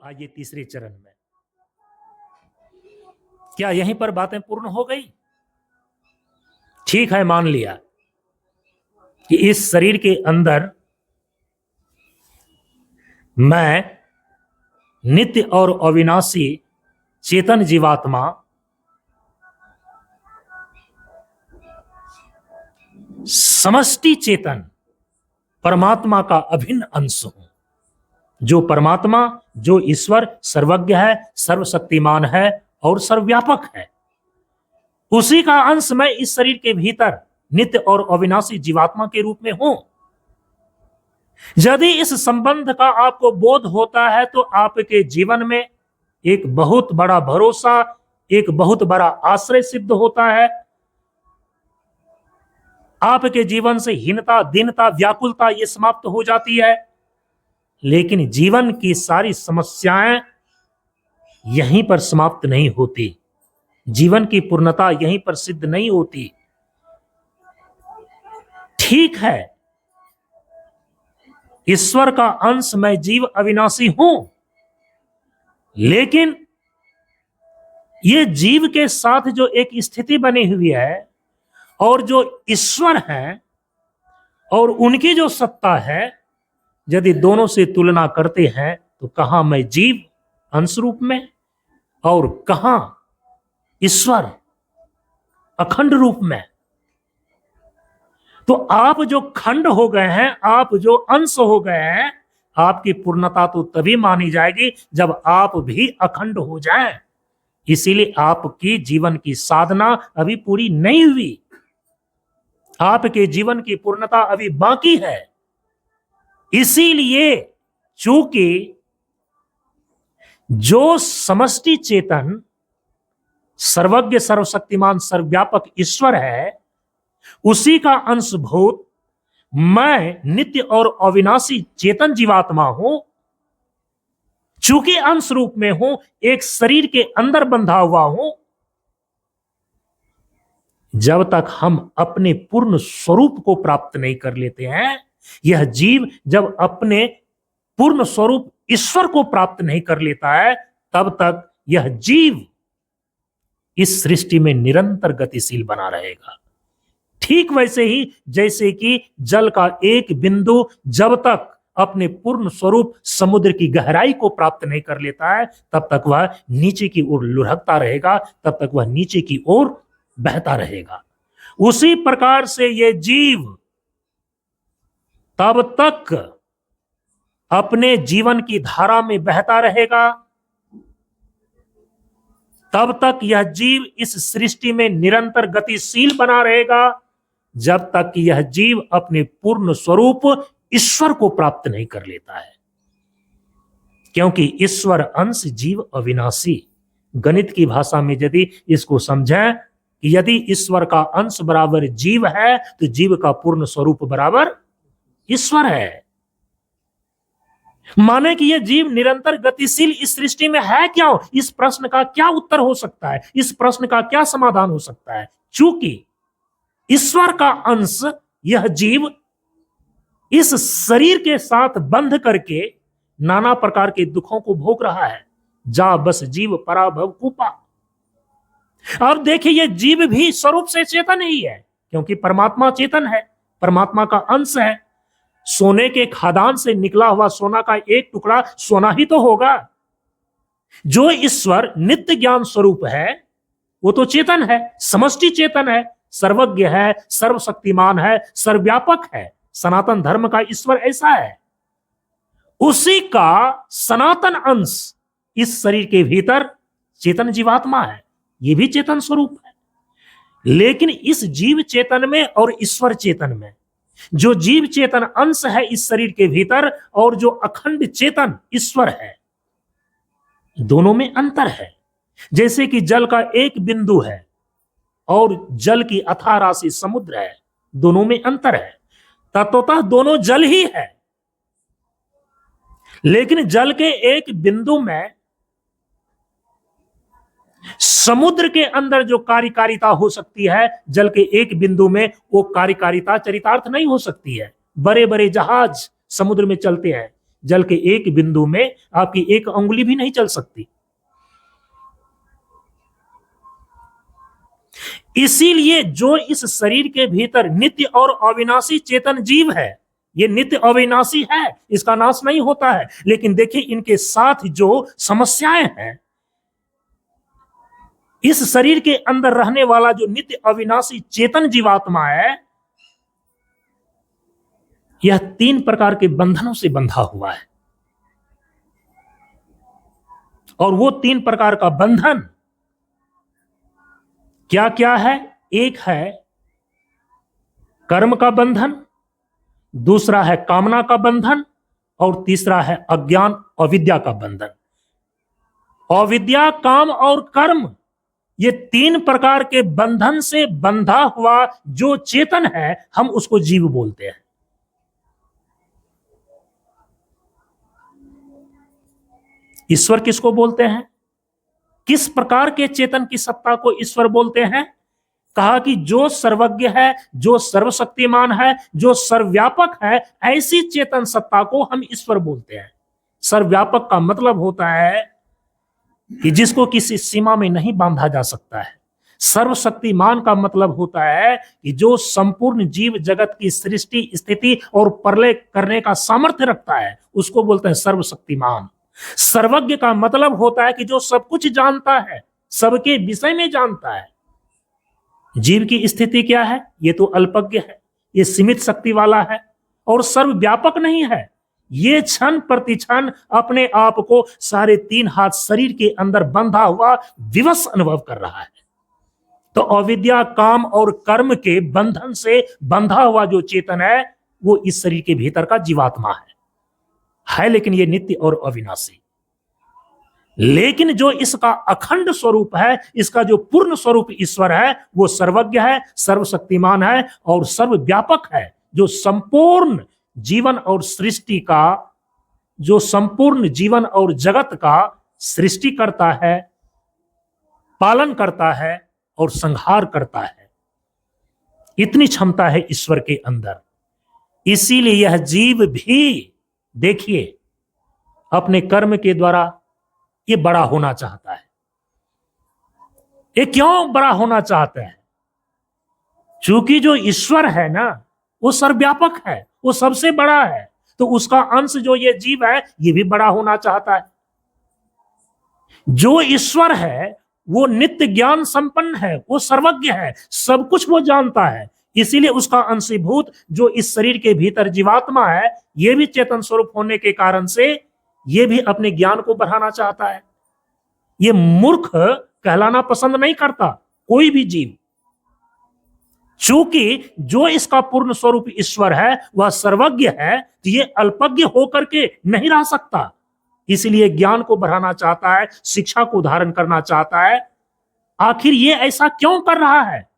आइए तीसरे चरण में। क्या यहीं पर बातें पूर्ण हो गई? ठीक है, मान लिया कि इस शरीर के अंदर मैं नित्य और अविनाशी चेतन जीवात्मा समष्टि चेतन परमात्मा का अभिन्न अंश हूं। जो परमात्मा, जो ईश्वर सर्वज्ञ है, सर्वशक्तिमान है और सर्वव्यापक है, उसी का अंश मैं इस शरीर के भीतर नित्य और अविनाशी जीवात्मा के रूप में हूं। यदि इस संबंध का आपको बोध होता है तो आपके जीवन में एक बहुत बड़ा भरोसा, एक बहुत बड़ा आश्रय सिद्ध होता है। आपके जीवन से हीनता, दीनता, व्याकुलता ये समाप्त हो जाती है। लेकिन जीवन की सारी समस्याएं यहीं पर समाप्त नहीं होती, जीवन की पूर्णता यहीं पर सिद्ध नहीं होती। ठीक है, ईश्वर का अंश मैं जीव अविनाशी हूं, लेकिन ये जीव के साथ जो एक स्थिति बनी हुई है और जो ईश्वर है और उनकी जो सत्ता है, यदि दोनों से तुलना करते हैं तो कहां मैं जीव अंश रूप में और कहां ईश्वर अखंड रूप में। तो आप जो खंड हो गए हैं, आप जो अंश हो गए हैं, आपकी पूर्णता तो तभी मानी जाएगी जब आप भी अखंड हो जाएं। इसीलिए आपकी जीवन की साधना अभी पूरी नहीं हुई, आपके जीवन की पूर्णता अभी बाकी है। इसीलिए चूंकि जो समष्टि चेतन सर्वज्ञ, सर्वशक्तिमान, सर्वव्यापक ईश्वर है, उसी का अंशभूत मैं नित्य और अविनाशी चेतन जीवात्मा हूं। चूंकि अंश रूप में हूं, एक शरीर के अंदर बंधा हुआ हूं, जब तक हम अपने पूर्ण स्वरूप को प्राप्त नहीं कर लेते हैं, यह जीव जब अपने पूर्ण स्वरूप ईश्वर को प्राप्त नहीं कर लेता है, तब तक यह जीव इस सृष्टि में निरंतर गतिशील बना रहेगा। ठीक वैसे ही जैसे कि जल का एक बिंदु जब तक अपने पूर्ण स्वरूप समुद्र की गहराई को प्राप्त नहीं कर लेता है, तब तक वह नीचे की ओर लुढ़कता रहेगा, तब तक वह नीचे की ओर बहता रहेगा। उसी प्रकार से यह जीव तब तक अपने जीवन की धारा में बहता रहेगा, तब तक यह जीव इस सृष्टि में निरंतर गतिशील बना रहेगा, जब तक यह जीव अपने पूर्ण स्वरूप ईश्वर को प्राप्त नहीं कर लेता है। क्योंकि ईश्वर अंश, जीव अविनाशी। गणित की भाषा में यदि इसको समझें कि यदि ईश्वर का अंश बराबर जीव है तो जीव का पूर्ण स्वरूप बराबर ईश्वर है। माने कि यह जीव निरंतर गतिशील इस सृष्टि में है क्यों? इस प्रश्न का क्या उत्तर हो सकता है? इस प्रश्न का क्या समाधान हो सकता है? चूंकि ईश्वर का अंश यह जीव इस शरीर के साथ बंध करके नाना प्रकार के दुखों को भोग रहा है। जा बस जीव पराभव कूपा। अब देखिए, यह जीव भी स्वरूप से चेतन ही है, क्योंकि परमात्मा चेतन है, परमात्मा का अंश है। सोने के खदान से निकला हुआ सोना का एक टुकड़ा सोना ही तो होगा। जो ईश्वर नित्य ज्ञान स्वरूप है वो तो चेतन है, समष्टि चेतन है, सर्वज्ञ है, सर्वशक्तिमान है, सर्वव्यापक है। सनातन धर्म का ईश्वर ऐसा है। उसी का सनातन अंश इस शरीर के भीतर चेतन जीवात्मा है, ये भी चेतन स्वरूप है। लेकिन इस जीव चेतन में और ईश्वर चेतन में, जो जीव चेतन अंश है इस शरीर के भीतर और जो अखंड चेतन ईश्वर है, दोनों में अंतर है। जैसे कि जल का एक बिंदु है और जल की अथाह राशि समुद्र है, दोनों में अंतर है। तत्वतः दोनों जल ही है, लेकिन जल के एक बिंदु में समुद्र के अंदर जो कार्यकारिता हो सकती है, जल के एक बिंदु में वो कार्यकारिता चरितार्थ नहीं हो सकती है। बड़े बड़े जहाज समुद्र में चलते हैं, जल के एक बिंदु में आपकी एक अंगुली भी नहीं चल सकती। इसीलिए जो इस शरीर के भीतर नित्य और अविनाशी चेतन जीव है, ये नित्य अविनाशी है, इसका नाश नहीं होता है। लेकिन देखिए इनके साथ जो समस्याएं हैं, इस शरीर के अंदर रहने वाला जो नित्य अविनाशी चेतन जीवात्मा है, यह 3 प्रकार के बंधनों से बंधा हुआ है। और वो 3 प्रकार का बंधन क्या क्या है? एक है कर्म का बंधन, दूसरा है कामना का बंधन, और तीसरा है अज्ञान अविद्या का बंधन। अविद्या, काम और कर्म, ये 3 प्रकार के बंधन से बंधा हुआ जो चेतन है, हम उसको जीव बोलते हैं। ईश्वर किसको बोलते हैं? किस प्रकार के चेतन की सत्ता को ईश्वर बोलते हैं? कहा कि जो सर्वज्ञ है, जो सर्वशक्तिमान है, जो सर्वव्यापक है, ऐसी चेतन सत्ता को हम ईश्वर बोलते हैं। सर्वव्यापक का मतलब होता है कि जिसको किसी सीमा में नहीं बांधा जा सकता है। सर्वशक्तिमान का मतलब होता है कि जो संपूर्ण जीव जगत की सृष्टि, स्थिति और प्रलय करने का सामर्थ्य रखता है, उसको बोलते हैं सर्वशक्तिमान। सर्वज्ञ का मतलब होता है कि जो सब कुछ जानता है, सबके विषय में जानता है। जीव की स्थिति क्या है? ये तो अल्पज्ञ है, ये सीमित शक्ति वाला है और सर्वव्यापक नहीं है। ये क्षण प्रति क्षण अपने आप को सारे 3 हाथ शरीर के अंदर बंधा हुआ विवश अनुभव कर रहा है। तो अविद्या, काम और कर्म के बंधन से बंधा हुआ जो चेतन है, वो इस शरीर के भीतर का जीवात्मा है लेकिन ये नित्य और अविनाशी। लेकिन जो इसका अखंड स्वरूप है, इसका जो पूर्ण स्वरूप ईश्वर है, वो सर्वज्ञ है, सर्वशक्तिमान है और सर्वव्यापक है। जो संपूर्ण जीवन और सृष्टि का, जो संपूर्ण जीवन और जगत का सृष्टि करता है, पालन करता है और संहार करता है। इतनी क्षमता है ईश्वर के अंदर। इसीलिए यह जीव भी देखिए अपने कर्म के द्वारा ये बड़ा होना चाहता है। ये क्यों बड़ा होना चाहता है? चूंकि जो ईश्वर है ना, वो सर्वव्यापक है, वो सबसे बड़ा है, तो उसका अंश जो ये जीव है, ये भी बड़ा होना चाहता है। जो ईश्वर है वो नित्य ज्ञान संपन्न है, वो सर्वज्ञ है, सब कुछ वो जानता है। इसीलिए उसका अंशीभूत जो इस शरीर के भीतर जीवात्मा है, ये भी चेतन स्वरूप होने के कारण से ये भी अपने ज्ञान को बढ़ाना चाहता है। ये मूर्ख कहलाना पसंद नहीं करता कोई भी जीव, चूंकि जो इसका पूर्ण स्वरूप ईश्वर है वह सर्वज्ञ है, तो ये अल्पज्ञ होकर के नहीं रह सकता। इसलिए ज्ञान को बढ़ाना चाहता है, शिक्षा को धारण करना चाहता है। आखिर ये ऐसा क्यों कर रहा है?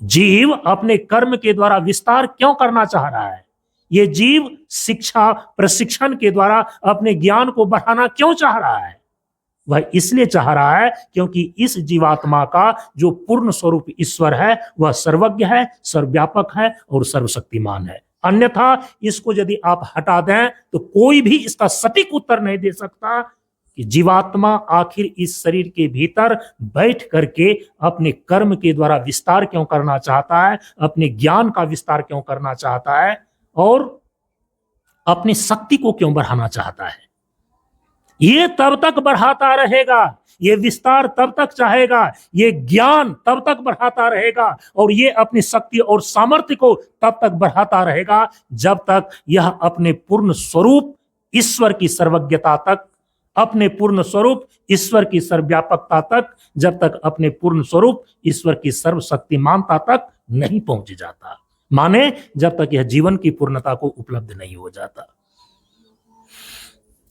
जीव अपने कर्म के द्वारा विस्तार क्यों करना चाह रहा है? ये जीव शिक्षा प्रशिक्षण के द्वारा अपने ज्ञान को बढ़ाना क्यों चाह रहा है? वह इसलिए चाह रहा है क्योंकि इस जीवात्मा का जो पूर्ण स्वरूप ईश्वर है, वह सर्वज्ञ है, सर्वव्यापक है और सर्वशक्तिमान है। अन्यथा इसको यदि आप हटा दें तो कोई भी इसका सटीक उत्तर नहीं दे सकता कि जीवात्मा आखिर इस शरीर के भीतर बैठ करके अपने कर्म के द्वारा विस्तार क्यों करना चाहता है, अपने ज्ञान का विस्तार क्यों करना चाहता है और अपनी शक्ति को क्यों बढ़ाना चाहता है। ये तब तक बढ़ाता रहेगा, ये विस्तार तब तक चाहेगा, ये ज्ञान तब तक बढ़ाता रहेगा और ये अपनी शक्ति और सामर्थ्य को तब तक बढ़ाता रहेगा जब तक यह अपने पूर्ण स्वरूप ईश्वर की सर्वज्ञता तक, अपने पूर्ण स्वरूप ईश्वर की सर्वव्यापकता तक, जब तक अपने पूर्ण स्वरूप ईश्वर की सर्वशक्तिमानता तक नहीं पहुंच जाता, माने जब तक यह जीवन की पूर्णता को उपलब्ध नहीं हो जाता।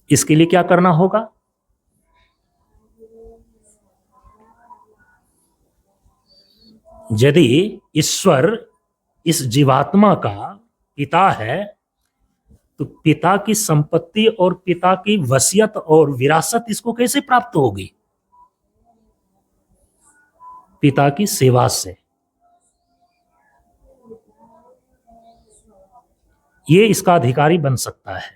इसके लिए क्या करना होगा? यदि ईश्वर इस जीवात्मा का पिता है तो पिता की संपत्ति और पिता की वसीयत और विरासत इसको कैसे प्राप्त होगी? पिता की सेवा से। ये इसका अधिकारी बन सकता है।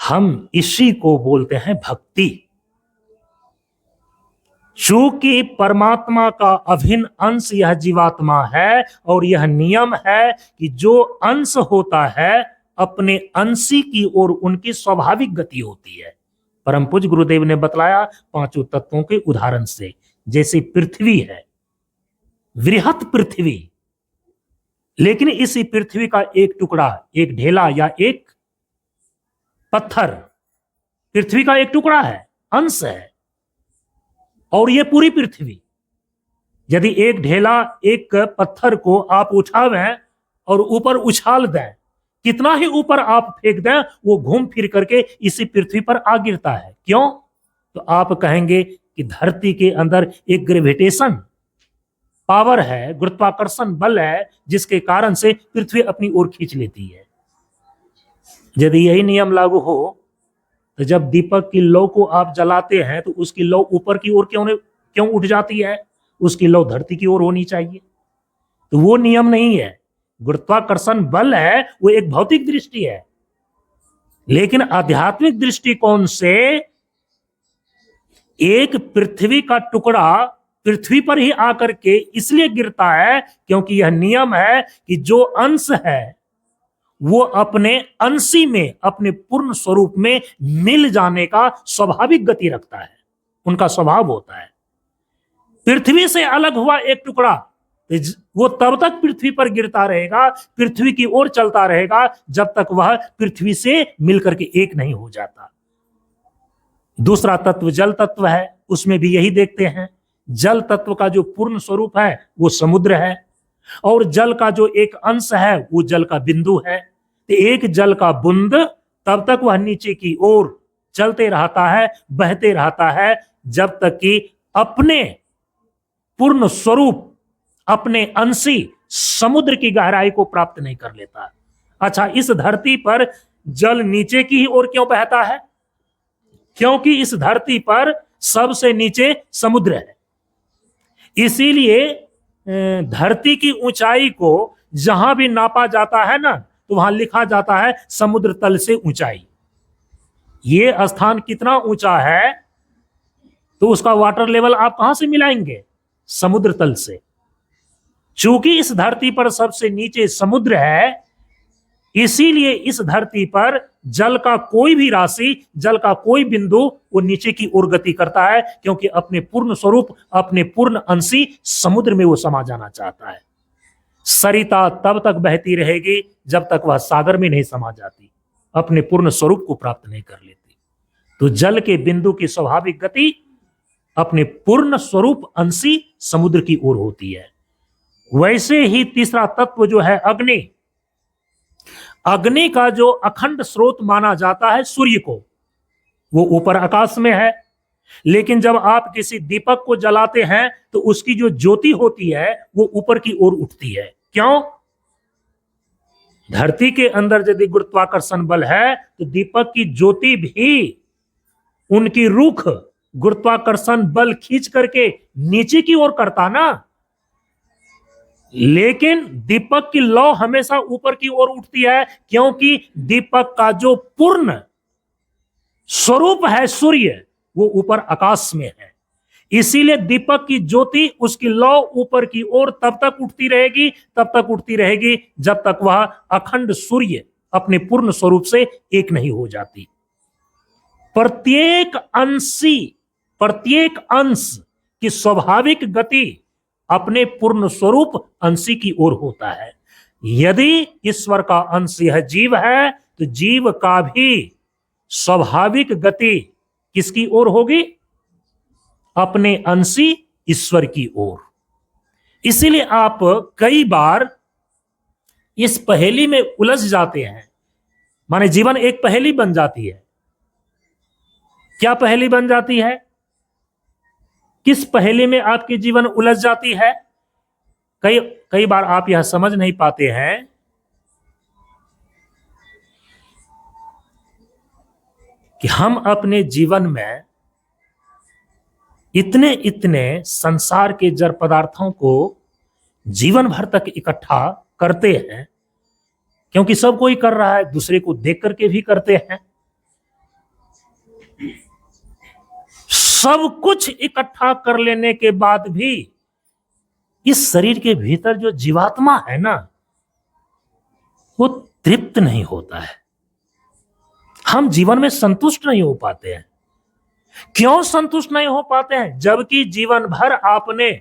हम इसी को बोलते हैं भक्ति। चूंकि परमात्मा का अभिन्न अंश यह जीवात्मा है और यह नियम है कि जो अंश होता है अपने अंशी की ओर उनकी स्वाभाविक गति होती है। परम पूज्य गुरुदेव ने बतलाया पांचों तत्वों के उदाहरण से, जैसे पृथ्वी है, वृहत पृथ्वी, लेकिन इसी पृथ्वी का एक टुकड़ा, एक ढेला या एक पत्थर पृथ्वी का एक टुकड़ा है, अंश है, और ये पूरी पृथ्वी। यदि एक ढेला, एक पत्थर को आप उठावें और ऊपर उछाल दें, कितना ही ऊपर आप फेंक दें, वो घूम फिर करके इसी पृथ्वी पर आ गिरता है। क्यों? तो आप कहेंगे कि धरती के अंदर एक ग्रेविटेशन पावर है, गुरुत्वाकर्षण बल है, जिसके कारण से पृथ्वी अपनी ओर खींच लेती है। यदि यही नियम लागू हो तो जब दीपक की लौ को आप जलाते हैं तो उसकी लौ ऊपर की ओर क्यों उठ जाती है? उसकी लौ धरती की ओर होनी चाहिए। तो वो नियम नहीं है। गुरुत्वाकर्षण बल है, वो एक भौतिक दृष्टि है, लेकिन आध्यात्मिक दृष्टिकोण से एक पृथ्वी का टुकड़ा पृथ्वी पर ही आकर के इसलिए गिरता है क्योंकि यह नियम है कि जो अंश है वो अपने अंशी में, अपने पूर्ण स्वरूप में मिल जाने का स्वाभाविक गति रखता है, उनका स्वभाव होता है। पृथ्वी से अलग हुआ एक टुकड़ा वो तब तक पृथ्वी पर गिरता रहेगा, पृथ्वी की ओर चलता रहेगा, जब तक वह पृथ्वी से मिलकर के एक नहीं हो जाता। दूसरा तत्व जल तत्व है, उसमें भी यही देखते हैं। जल तत्व का जो पूर्ण स्वरूप है वो समुद्र है, और जल का जो एक अंश है वो जल का बिंदु है। तो एक जल का बूंद तब तक वह नीचे की ओर चलते रहता है, बहते रहता है, जब तक कि अपने पूर्ण स्वरूप, अपने अंशी समुद्र की गहराई को प्राप्त नहीं कर लेता। अच्छा, इस धरती पर जल नीचे की ओर क्यों बहता है? क्योंकि इस धरती पर सबसे नीचे समुद्र है। इसीलिए धरती की ऊंचाई को जहां भी नापा जाता है ना, तो वहां लिखा जाता है समुद्र तल से ऊंचाई। ये स्थान कितना ऊंचा है तो उसका वाटर लेवल आप कहां से मिलाएंगे? समुद्र तल से। चूंकि इस धरती पर सबसे नीचे समुद्र है, इसीलिए इस धरती पर जल का कोई भी राशि, जल का कोई बिंदु वो नीचे की ओर गति करता है, क्योंकि अपने पूर्ण स्वरूप, अपने पूर्ण अंशी समुद्र में वो समा जाना चाहता है। सरिता तब तक बहती रहेगी जब तक वह सागर में नहीं समा जाती, अपने पूर्ण स्वरूप को प्राप्त नहीं कर लेती। तो जल के बिंदु की स्वाभाविक गति अपने पूर्ण स्वरूप अंशी समुद्र की ओर होती है। वैसे ही तीसरा तत्व जो है अग्नि, अग्नि का जो अखंड स्रोत माना जाता है सूर्य को, वो ऊपर आकाश में है, लेकिन जब आप किसी दीपक को जलाते हैं तो उसकी जो ज्योति होती है वो ऊपर की ओर उठती है। क्यों? धरती के अंदर यदि गुरुत्वाकर्षण बल है तो दीपक की ज्योति भी उनकी रुख गुरुत्वाकर्षण बल खींच करके नीचे की ओर करता ना, लेकिन दीपक की लौ हमेशा ऊपर की ओर उठती है, क्योंकि दीपक का जो पूर्ण स्वरूप है सूर्य, वो ऊपर आकाश में है। इसीलिए दीपक की ज्योति, उसकी लौ ऊपर की ओर तब तक उठती रहेगी, तब तक उठती रहेगी जब तक वह अखंड सूर्य अपने पूर्ण स्वरूप से एक नहीं हो जाती। प्रत्येक अंश की स्वाभाविक गति अपने पूर्ण स्वरूप अंशी की ओर होता है। यदि ईश्वर का अंश यह जीव है तो जीव का भी स्वाभाविक गति किसकी ओर होगी? अपने अंशी ईश्वर की ओर। इसीलिए आप कई बार इस पहेली में उलझ जाते हैं, माने जीवन एक पहेली बन जाती है। क्या पहेली बन जाती है? किस पहेली में आपकी जीवन उलझ जाती है? कई बार आप यह समझ नहीं पाते हैं कि हम अपने जीवन में इतने संसार के जड़ पदार्थों को जीवन भर तक इकट्ठा करते हैं, क्योंकि सब कोई कर रहा है, दूसरे को देख करके भी करते हैं। सब कुछ इकट्ठा कर लेने के बाद भी इस शरीर के भीतर जो जीवात्मा है ना, वो तृप्त नहीं होता है। हम जीवन में संतुष्ट नहीं हो पाते हैं। क्यों संतुष्ट नहीं हो पाते हैं? जबकि जीवन भर आपने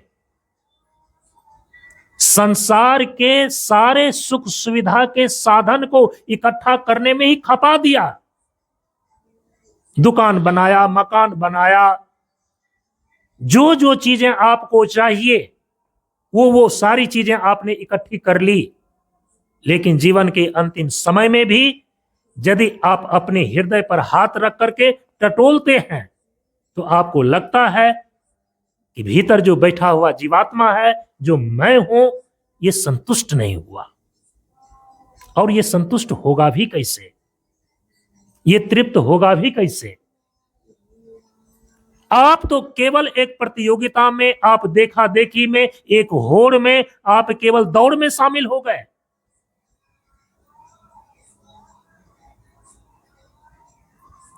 संसार के सारे सुख सुविधा के साधन को इकट्ठा करने में ही खपा दिया। दुकान बनाया, मकान बनाया, जो जो चीजें आपको चाहिए वो सारी चीजें आपने इकट्ठी कर ली। लेकिन जीवन के अंतिम समय में भी यदि आप अपने हृदय पर हाथ रख करके टटोलते हैं तो आपको लगता है कि भीतर जो बैठा हुआ जीवात्मा है, जो मैं हूं, ये संतुष्ट नहीं हुआ। और ये संतुष्ट होगा भी कैसे? ये तृप्त होगा भी कैसे? आप तो केवल एक प्रतियोगिता में, आप देखा देखी में, एक होड़ में, आप केवल दौड़ में शामिल हो गए।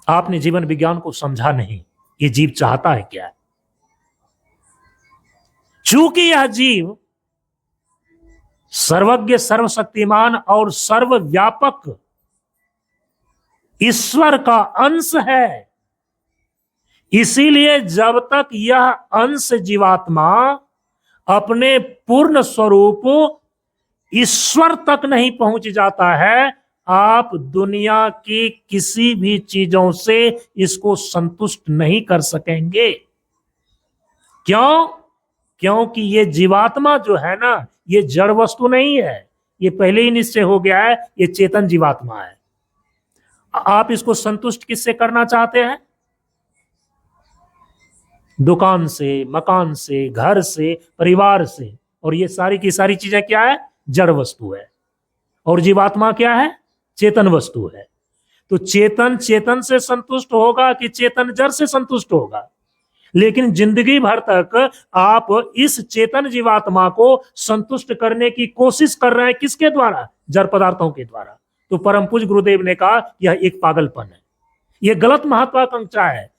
आपने जीवन विज्ञान को समझा नहीं, ये जीव चाहता है क्या। चूंकि यह जीव सर्वज्ञ, सर्वशक्तिमान और सर्वव्यापक ईश्वर का अंश है, इसीलिए जब तक यह अंश जीवात्मा अपने पूर्ण स्वरूप ईश्वर तक नहीं पहुंच जाता है, आप दुनिया की किसी भी चीजों से इसको संतुष्ट नहीं कर सकेंगे। क्यों? क्योंकि ये जीवात्मा जो है ना, ये जड़ वस्तु नहीं है। ये पहले ही निश्चय हो गया है, ये चेतन जीवात्मा है। आप इसको संतुष्ट किससे करना चाहते हैं? दुकान से, मकान से, घर से, परिवार से। और ये सारी की सारी चीजें क्या है? जड़ वस्तु है। और जीवात्मा क्या है? चेतन वस्तु है। तो चेतन चेतन से संतुष्ट होगा कि चेतन जड़ से संतुष्ट होगा? लेकिन जिंदगी भर तक आप इस चेतन जीवात्मा को संतुष्ट करने की कोशिश कर रहे हैं। किसके द्वारा? जड़ पदार्थों के द्वारा। तो परम पूज्य गुरुदेव ने कहा यह एक पागलपन है, यह गलत महत्वाकांक्षा है।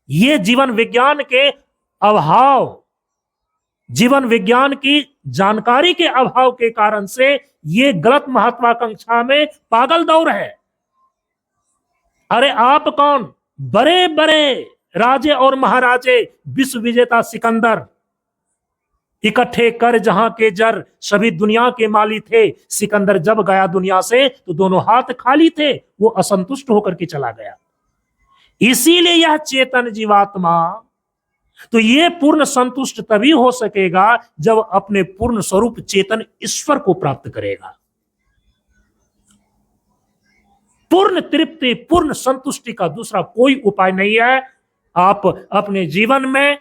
ये जीवन विज्ञान के अभाव, जीवन विज्ञान की जानकारी के अभाव के कारण से ये गलत महत्वाकांक्षा में पागल दौड़ है। अरे आप कौन? बड़े बड़े राजे और महाराजे, विश्व विजेता सिकंदर, इकट्ठे कर जहां के जर, सभी दुनिया के माली थे। सिकंदर जब गया दुनिया से तो दोनों हाथ खाली थे, वो असंतुष्ट होकर के चला गया। इसीलिए यह चेतन जीवात्मा, तो ये पूर्ण संतुष्ट तभी हो सकेगा जब अपने पूर्ण स्वरूप चेतन ईश्वर को प्राप्त करेगा। पूर्ण तृप्ति, पूर्ण संतुष्टि का दूसरा कोई उपाय नहीं है। आप अपने जीवन में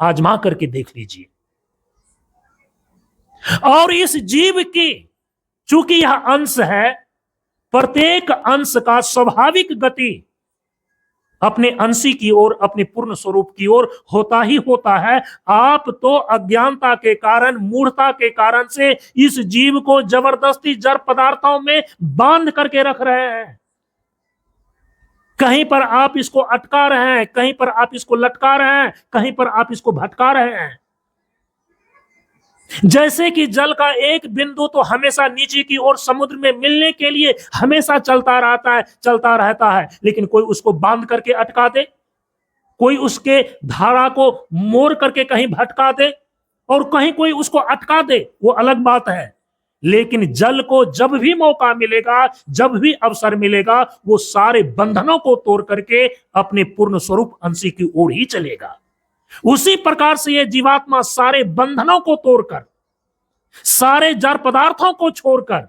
आजमा करके देख लीजिए। और इस जीव की, चूंकि यह अंश है, प्रत्येक अंश का स्वाभाविक गति अपने अंशी की ओर, अपने पूर्ण स्वरूप की ओर होता ही होता है। आप तो अज्ञानता के कारण, मूढ़ता के कारण से इस जीव को जबरदस्ती जड़ पदार्थों में बांध करके रख रहे हैं। कहीं पर आप इसको अटका रहे हैं, कहीं पर आप इसको लटका रहे हैं, कहीं पर आप इसको भटका रहे हैं। जैसे कि जल का एक बिंदु तो हमेशा नीचे की ओर समुद्र में मिलने के लिए हमेशा चलता रहता है, लेकिन कोई उसको बांध करके अटका दे, कोई उसके धारा को मोड़ करके कहीं भटका दे, और कहीं कोई उसको अटका दे, वो अलग बात है। लेकिन जल को जब भी मौका मिलेगा, जब भी अवसर मिलेगा, वो सारे बंधनों को तोड़ करके अपने पूर्ण स्वरूप अंशी की ओर ही चलेगा। उसी प्रकार से ये जीवात्मा सारे बंधनों को तोड़कर, सारे जड़ पदार्थों को छोड़कर,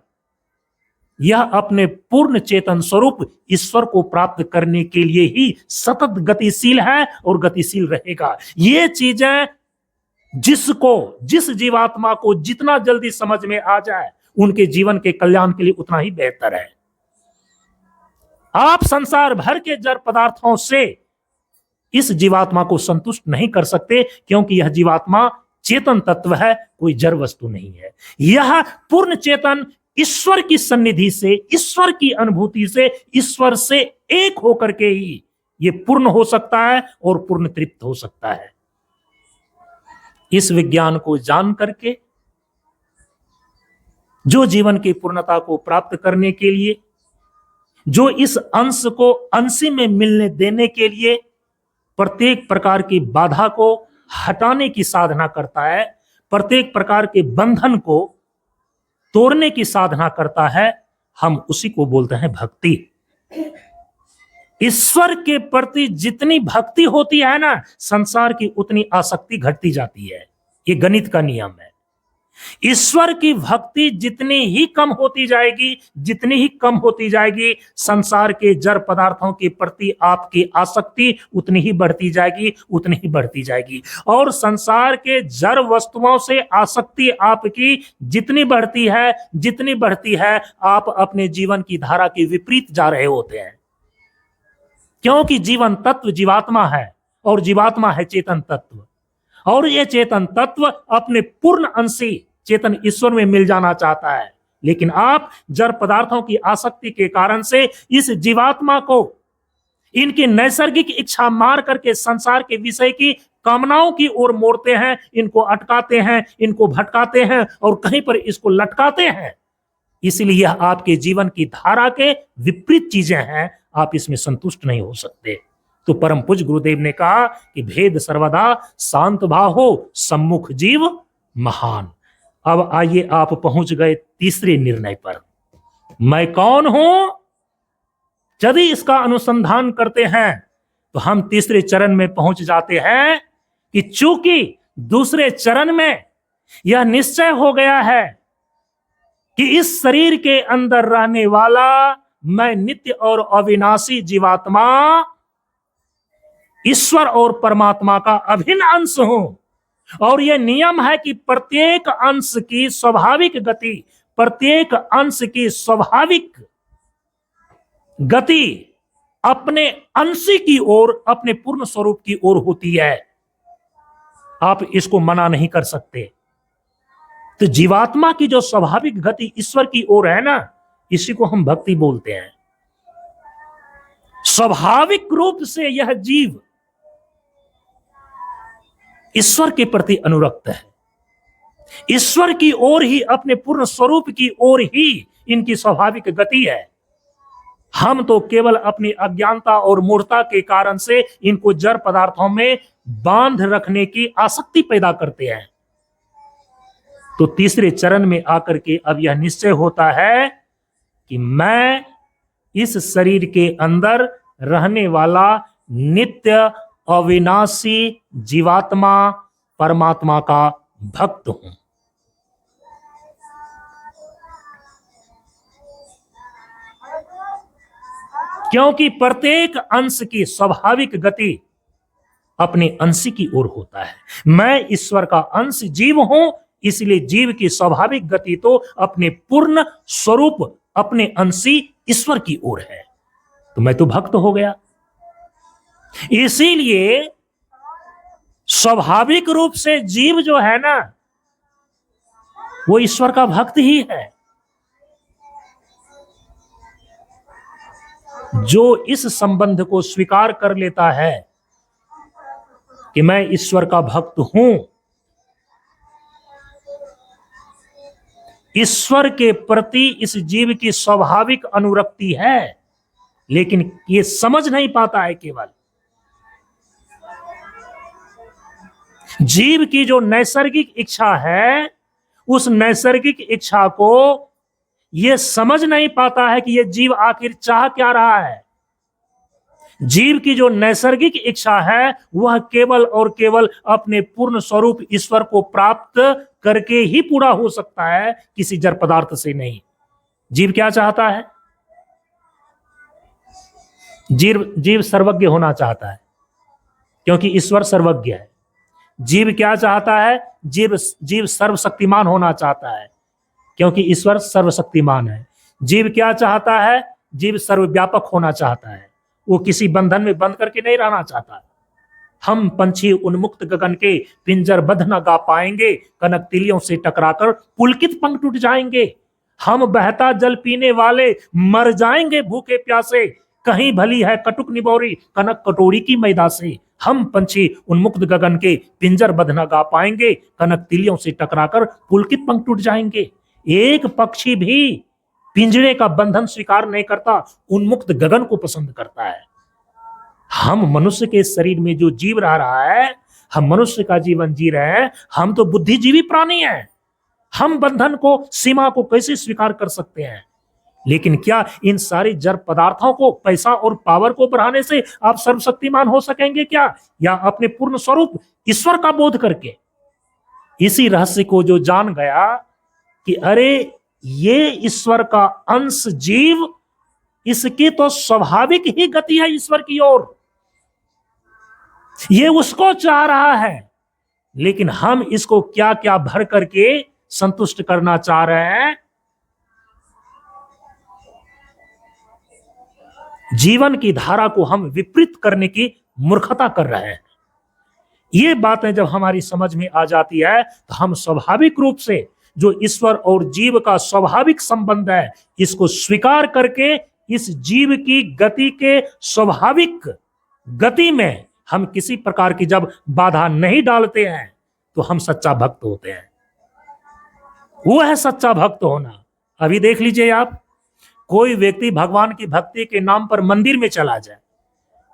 यह अपने पूर्ण चेतन स्वरूप ईश्वर को प्राप्त करने के लिए ही सतत गतिशील है और गतिशील रहेगा। ये चीजें जिस जीवात्मा को जितना जल्दी समझ में आ जाए, उनके जीवन के कल्याण के लिए उतना ही बेहतर है। आप संसार भर के जड़ पदार्थों से इस जीवात्मा को संतुष्ट नहीं कर सकते, क्योंकि यह जीवात्मा चेतन तत्व है, कोई जड़ वस्तु नहीं है। यह पूर्ण चेतन ईश्वर की सन्निधि से, ईश्वर की अनुभूति से, ईश्वर से एक होकर के ही ये पूर्ण हो सकता है और पूर्ण तृप्त हो सकता है। इस विज्ञान को जान करके जो जीवन की पूर्णता को प्राप्त करने के लिए, जो इस अंश को अंशी में मिलने देने के लिए प्रत्येक प्रकार की बाधा को हटाने की साधना करता है, प्रत्येक प्रकार के बंधन को तोड़ने की साधना करता है, हम उसी को बोलते हैं भक्ति। ईश्वर के प्रति जितनी भक्ति होती है ना, संसार की उतनी आसक्ति घटती जाती है। ये गणित का नियम है। ईश्वर की भक्ति जितनी ही कम होती जाएगी, जितनी ही कम होती जाएगी, संसार के जड़ पदार्थों के प्रति आपकी आसक्ति उतनी ही बढ़ती जाएगी, उतनी ही बढ़ती जाएगी। और संसार के जड़ वस्तुओं से आसक्ति आपकी जितनी बढ़ती है, आप अपने जीवन की धारा के विपरीत जा रहे होते हैं। क्योंकि जीवन तत्व जीवात्मा है और जीवात्मा है चेतन तत्व, और यह चेतन तत्व अपने पूर्ण अंशी चेतन ईश्वर में मिल जाना चाहता है। लेकिन आप जड़ पदार्थों की आसक्ति के कारण से इस जीवात्मा को इनकी नैसर्गिक इच्छा मार करके संसार के विषय की कामनाओं की ओर मोड़ते हैं, इनको अटकाते हैं, इनको भटकाते हैं और कहीं पर इसको लटकाते हैं। इसलिए यह आपके जीवन की धारा के विपरीत चीजें हैं, आप इसमें संतुष्ट नहीं हो सकते। तो परम पूज्य गुरुदेव ने कहा कि भेद सर्वदा शांत भाव हो, सम्मुख जीव महान। अब आइए, आप पहुंच गए तीसरे निर्णय पर, मैं कौन हूं। यदि इसका अनुसंधान करते हैं तो हम तीसरे चरण में पहुंच जाते हैं कि चूंकि दूसरे चरण में यह निश्चय हो गया है कि इस शरीर के अंदर रहने वाला मैं नित्य और अविनाशी जीवात्मा ईश्वर और परमात्मा का अभिन्न अंश हूं, और यह नियम है कि प्रत्येक अंश की स्वाभाविक गति, प्रत्येक अंश की स्वाभाविक गति अपने अंशी की ओर, अपने पूर्ण स्वरूप की ओर होती है। आप इसको मना नहीं कर सकते। तो जीवात्मा की जो स्वाभाविक गति ईश्वर की ओर है ना, इसी को हम भक्ति बोलते हैं। स्वाभाविक रूप से यह जीव ईश्वर के प्रति अनुरक्त है, ईश्वर की ओर ही, अपने पूर्ण स्वरूप की ओर ही इनकी स्वाभाविक गति है। हम तो केवल अपनी अज्ञानता और मूर्खता के कारण से इनको जड़ पदार्थों में बांध रखने की आसक्ति पैदा करते हैं। तो तीसरे चरण में आकर के अब यह निश्चय होता है कि मैं इस शरीर के अंदर रहने वाला नित्य अविनाशी जीवात्मा परमात्मा का भक्त हूं। क्योंकि प्रत्येक अंश की स्वाभाविक गति अपने अंश की ओर होता है। मैं ईश्वर का अंश जीव हूं, इसलिए जीव की स्वाभाविक गति तो अपने पूर्ण स्वरूप, अपने अंशी ईश्वर की ओर है। तो मैं तो भक्त हो गया। इसीलिए स्वाभाविक रूप से जीव जो है ना, वो ईश्वर का भक्त ही है। जो इस संबंध को स्वीकार कर लेता है कि मैं ईश्वर का भक्त हूं, ईश्वर के प्रति इस जीव की स्वाभाविक अनुरक्ति है, लेकिन ये समझ नहीं पाता है। केवल जीव की जो नैसर्गिक इच्छा है, उस नैसर्गिक इच्छा को यह समझ नहीं पाता है कि यह जीव आखिर चाह क्या रहा है। जीव की जो नैसर्गिक इच्छा है, वह केवल और केवल अपने पूर्ण स्वरूप ईश्वर को प्राप्त करके ही पूरा हो सकता है, किसी जड़ पदार्थ से नहीं। जीव क्या चाहता है? जीव सर्वज्ञ होना चाहता है, क्योंकि ईश्वर सर्वज्ञ है। जीव क्या चाहता है? जीव सर्वशक्तिमान होना चाहता है, क्योंकि ईश्वर सर्वशक्तिमान है। जीव क्या चाहता है? जीव सर्वव्यापक होना चाहता है। वो किसी बंधन में बंद करके नहीं रहना चाहता। हम पंछी उन्मुक्त गगन के पिंजरबद्ध न गा पाएंगे, कनक तिलियों से टकराकर पुलकित पंख टूट जाएंगे। हम बहता जल पीने वाले मर जाएंगे भूखे प्यासे, कहीं भली है कटुक निबोरी कनक कटोरी की मैदा से। हम पंछी उन्मुक्त गगन के पिंजर बंध न गा पाएंगे, कनक तिलियों से टकराकर पुलकित पंख टूट जाएंगे। एक पक्षी भी पिंजरे का बंधन स्वीकार नहीं करता, उन्मुक्त गगन को पसंद करता है। हम मनुष्य के शरीर में जो जीव रह रहा है, हम मनुष्य का जीवन जी रहे हैं, हम तो बुद्धिजीवी प्राणी हैं। हम बंधन को, सीमा को कैसे स्वीकार कर सकते हैं? लेकिन क्या इन सारी जड़ पदार्थों को, पैसा और पावर को बढ़ाने से आप सर्वशक्तिमान हो सकेंगे क्या? या अपने पूर्ण स्वरूप ईश्वर का बोध करके? इसी रहस्य को जो जान गया कि अरे ये ईश्वर का अंश जीव, इसकी तो स्वाभाविक ही गति है ईश्वर की ओर, ये उसको चाह रहा है, लेकिन हम इसको क्या क्या भर करके संतुष्ट करना चाह रहे हैं। जीवन की धारा को हम विपरीत करने की मूर्खता कर रहे हैं। ये बातें जब हमारी समझ में आ जाती है तो हम स्वाभाविक रूप से जो ईश्वर और जीव का स्वाभाविक संबंध है, इसको स्वीकार करके इस जीव की गति के स्वाभाविक गति में हम किसी प्रकार की जब बाधा नहीं डालते हैं तो हम सच्चा भक्त होते हैं। वो है सच्चा भक्त होना। अभी देख लीजिए आप, कोई व्यक्ति भगवान की भक्ति के नाम पर मंदिर में चला जाए,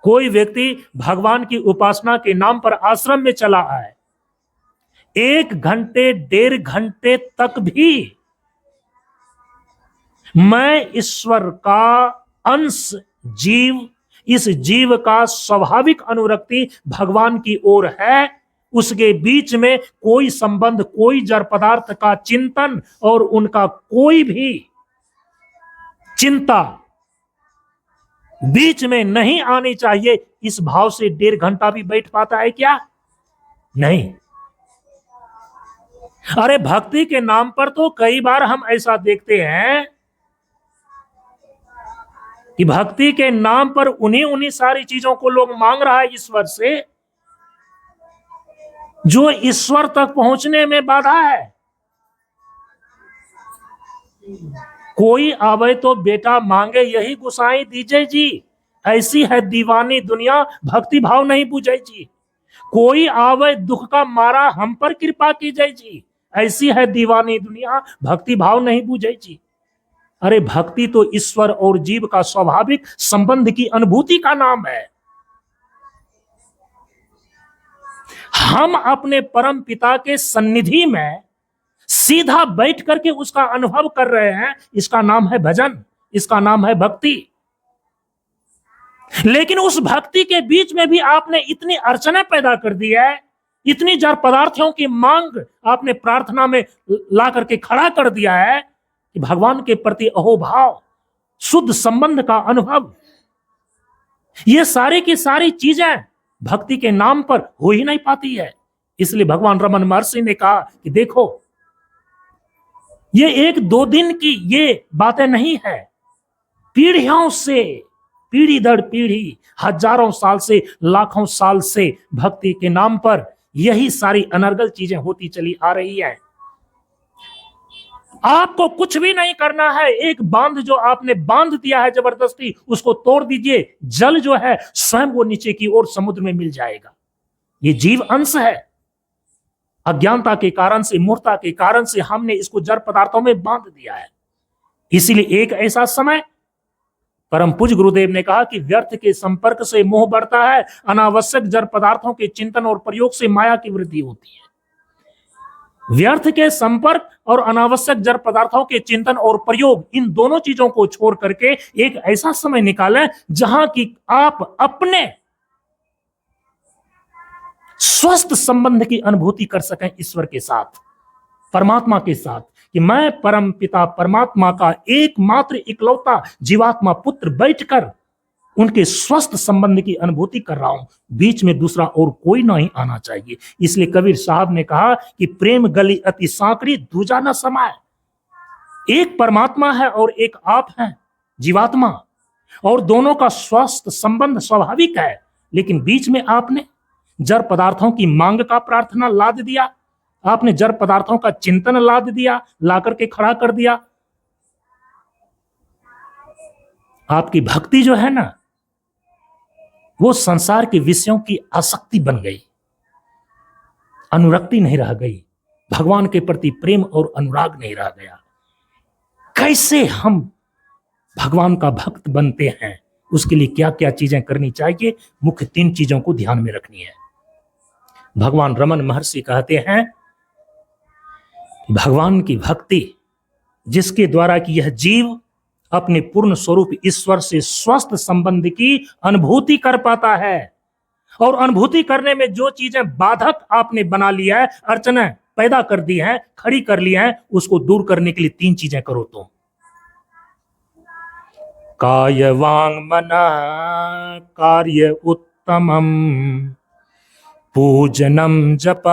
कोई व्यक्ति भगवान की उपासना के नाम पर आश्रम में चला आए, 1 घंटे 1.5 घंटे तक भी मैं ईश्वर का अंश जीव, इस जीव का स्वाभाविक अनुरक्ति भगवान की ओर है, उसके बीच में कोई संबंध, कोई जड़ पदार्थ का चिंतन और उनका कोई भी चिंता बीच में नहीं आनी चाहिए, इस भाव से 1.5 घंटा भी बैठ पाता है क्या? नहीं। अरे भक्ति के नाम पर तो कई बार हम ऐसा देखते हैं कि भक्ति के नाम पर उन्हीं सारी चीजों को लोग मांग रहा है ईश्वर से, जो ईश्वर तक पहुंचने में बाधा है। कोई आवे तो बेटा मांगे यही गुसाई दीजिए जी, ऐसी है दीवानी दुनिया भक्ति भाव नहीं बुझे जी। कोई आवे दुख का मारा हम पर कृपा कीजिए जी, ऐसी है दीवानी दुनिया भक्ति भाव नहीं बुझे जी। अरे भक्ति तो ईश्वर और जीव का स्वाभाविक संबंध की अनुभूति का नाम है। हम अपने परम पिता के सन्निधि में सीधा बैठ करके उसका अनुभव कर रहे हैं, इसका नाम है भजन, इसका नाम है भक्ति। लेकिन उस भक्ति के बीच में भी आपने इतनी अड़चनें पैदा कर दी है, इतनी जड़ पदार्थों की मांग आपने प्रार्थना में ला करके खड़ा कर दिया है कि भगवान के प्रति अहोभाव, शुद्ध संबंध का अनुभव, ये सारी की सारी चीजें भक्ति के नाम पर हो ही नहीं पाती है। इसलिए भगवान रमन महर्षि ने कहा कि देखो, ये 1-2 दिन की ये बातें नहीं है, पीढ़ियों से, पीढ़ी दर पीढ़ी, हजारों साल से, लाखों साल से भक्ति के नाम पर यही सारी अनर्गल चीजें होती चली आ रही है। आपको कुछ भी नहीं करना है, एक बांध जो आपने बांध दिया है जबरदस्ती, उसको तोड़ दीजिए, जल जो है स्वयं वो नीचे की ओर समुद्र में मिल जाएगा। ये जीव अंश है, अज्ञानता के कारण से, मूर्खता के कारण से हमने इसको जड़ पदार्थों में बांध दिया है। इसीलिए एक ऐसा समय परम पूज्य गुरुदेव ने कहा कि व्यर्थ के संपर्क से मोह बढ़ता है, अनावश्यक जड़ पदार्थों के चिंतन और प्रयोग से माया की वृद्धि होती है। व्यर्थ के संपर्क और अनावश्यक जड़ पदार्थों के चिंतन और प्रयोग, इन दोनों चीजों को छोड़ करके एक ऐसा समय निकालें जहां कि आप अपने स्वस्थ संबंध की अनुभूति कर सकें ईश्वर के साथ, परमात्मा के साथ, कि मैं परम पिता परमात्मा का एकमात्र इकलौता जीवात्मा पुत्र बैठकर उनके स्वस्थ संबंध की अनुभूति कर रहा हूं, बीच में दूसरा और कोई नहीं आना चाहिए। इसलिए कबीर साहब ने कहा कि प्रेम गली अति सांकरी दूजा न समाए। एक परमात्मा है और एक आप हैं जीवात्मा, और दोनों का स्वस्थ संबंध स्वाभाविक है, लेकिन बीच में आपने जड़ पदार्थों की मांग का प्रार्थना लाद दिया, आपने जड़ पदार्थों का चिंतन लाद दिया, ला करके खड़ा कर दिया। आपकी भक्ति जो है ना, वो संसार के विषयों की आसक्ति बन गई, अनुरक्ति नहीं रह गई, भगवान के प्रति प्रेम और अनुराग नहीं रह गया। कैसे हम भगवान का भक्त बनते हैं, उसके लिए क्या क्या चीजें करनी चाहिए? मुख्य 3 चीजों को ध्यान में रखनी है। भगवान रमन महर्षि कहते हैं, भगवान की भक्ति जिसके द्वारा कि यह जीव अपने पूर्ण स्वरूप ईश्वर से स्वस्थ संबंध की अनुभूति कर पाता है, और अनुभूति करने में जो चीजें बाधक आपने बना लिया है, अड़चने पैदा कर दी है, खड़ी कर ली है, उसको दूर करने के लिए 3 चीजें करो तुम। काय वांग मना कार्य उत्तमम, पूजनम जप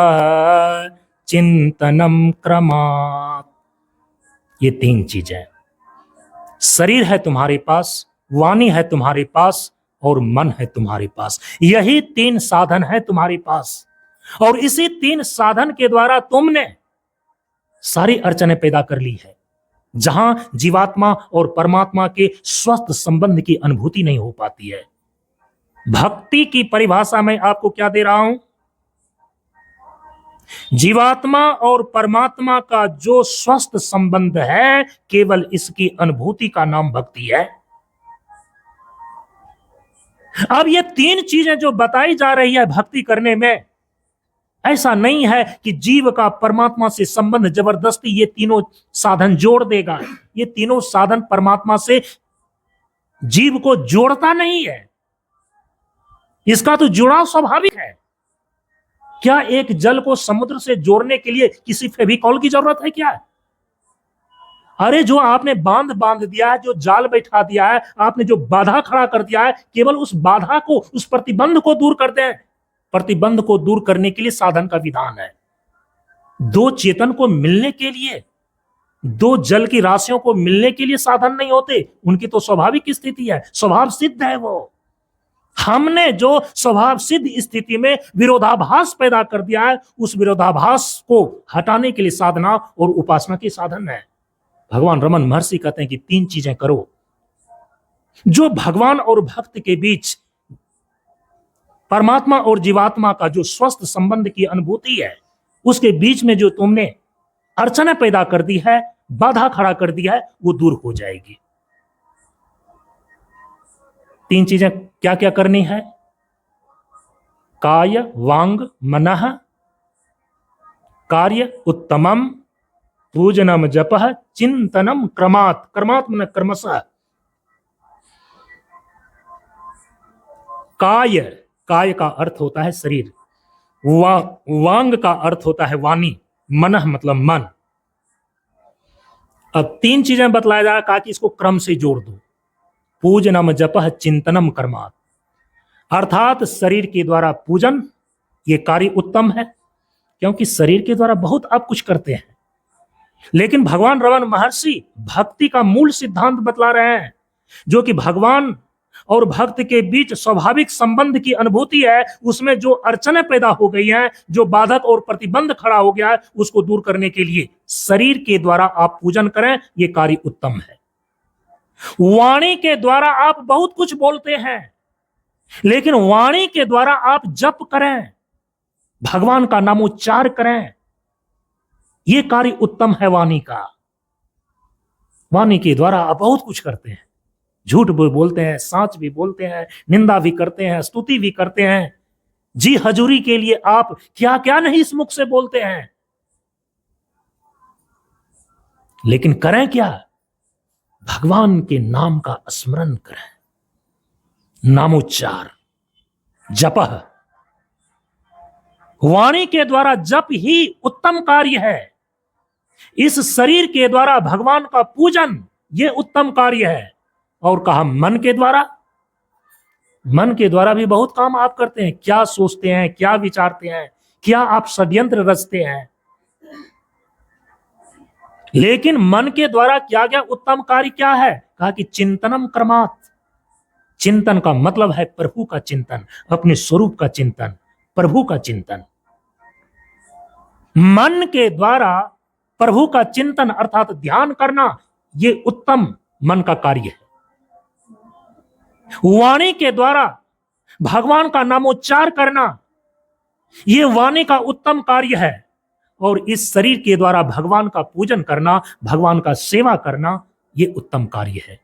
चिंतनम क्रमात्। ये 3 चीजें। शरीर है तुम्हारे पास, वाणी है तुम्हारे पास, और मन है तुम्हारे पास। यही 3 साधन है तुम्हारे पास, और इसी 3 साधन के द्वारा तुमने सारी अड़चनें पैदा कर ली है। जहां जीवात्मा और परमात्मा के स्वस्थ संबंध की अनुभूति नहीं हो पाती है। भक्ति की परिभाषा में आपको क्या दे रहा हूं? जीवात्मा और परमात्मा का जो स्वस्थ संबंध है, केवल इसकी अनुभूति का नाम भक्ति है। अब ये 3 चीजें जो बताई जा रही है भक्ति करने में, ऐसा नहीं है कि जीव का परमात्मा से संबंध जबरदस्ती ये तीनों साधन जोड़ देगा। ये तीनों साधन परमात्मा से जीव को जोड़ता नहीं है, इसका तो जुड़ाव स्वाभाविक है। क्या एक जल को समुद्र से जोड़ने के लिए किसी फेविकॉल की जरूरत है क्या? अरे जो आपने बांध दिया है, जो जाल बैठा दिया है, आपने जो बाधा खड़ा कर दिया है, केवल उस बाधा को, उस प्रतिबंध को दूर करते हैं। प्रतिबंध को दूर करने के लिए साधन का विधान है। 2 चेतन को मिलने के लिए, 2 जल की राशियों को मिलने के लिए साधन नहीं होते, उनकी तो स्वाभाविक स्थिति है, स्वभाव सिद्ध है वो। हमने जो स्वभाव सिद्ध स्थिति में विरोधाभास पैदा कर दिया है, उस विरोधाभास को हटाने के लिए साधना और उपासना के साधन है। भगवान रमन महर्षि कहते हैं कि 3 चीजें करो। जो भगवान और भक्त के बीच, परमात्मा और जीवात्मा का जो स्वस्थ संबंध की अनुभूति है, उसके बीच में जो तुमने अड़चनें पैदा कर दी है, बाधा खड़ा कर दिया है, वो दूर हो जाएगी। 3 चीजें क्या क्या करनी है? काय वांग मनः कार्य उत्तमम, पूजनम जपः चिंतनम क्रमात्। क्रमात् मन क्रमशः। काय, काय का अर्थ होता है शरीर, वांग का अर्थ होता है वाणी, मनः मतलब मन। अब 3 चीजें बतलाया जा रहा है कि इसको क्रम से जोड़ दो। पूजनम जपः चिंतनम कर्मात्, अर्थात शरीर के द्वारा पूजन, ये कार्य उत्तम है, क्योंकि शरीर के द्वारा बहुत आप कुछ करते हैं। लेकिन भगवान रमन महर्षि भक्ति का मूल सिद्धांत बतला रहे हैं, जो कि भगवान और भक्त के बीच स्वाभाविक संबंध की अनुभूति है। उसमें जो अड़चनें पैदा हो गई हैं, जो बाधक और प्रतिबंध खड़ा हो गया है, उसको दूर करने के लिए शरीर के द्वारा आप पूजन करें, ये कार्य उत्तम है। वाणी के द्वारा आप बहुत कुछ बोलते हैं, लेकिन वाणी के द्वारा आप जप करें, भगवान का नामोच्चार करें, यह कार्य उत्तम है वाणी का। वाणी के द्वारा आप बहुत कुछ करते हैं, झूठ भी बोलते हैं, सच भी बोलते हैं, निंदा भी करते हैं, स्तुति भी करते हैं। जी हजूरी के लिए आप क्या क्या नहीं इस मुख से बोलते हैं, लेकिन करें क्या? भगवान के नाम का स्मरण करें, नामोच्चार, जपः। वाणी के द्वारा जप ही उत्तम कार्य है। इस शरीर के द्वारा भगवान का पूजन, यह उत्तम कार्य है। और कहा मन के द्वारा, मन के द्वारा भी बहुत काम आप करते हैं। क्या सोचते हैं, क्या विचारते हैं, क्या आप षड्यंत्र रचते हैं। लेकिन मन के द्वारा किया गया उत्तम कार्य क्या है? कहा कि चिंतनम क्रमात्। चिंतन का मतलब है प्रभु का चिंतन, अपने स्वरूप का चिंतन, प्रभु का चिंतन। मन के द्वारा प्रभु का चिंतन अर्थात ध्यान करना, यह उत्तम मन का कार्य है। वाणी के द्वारा भगवान का नामोच्चार करना ये वाणी का उत्तम कार्य है, और इस शरीर के द्वारा भगवान का पूजन करना, भगवान का सेवा करना ये उत्तम कार्य है।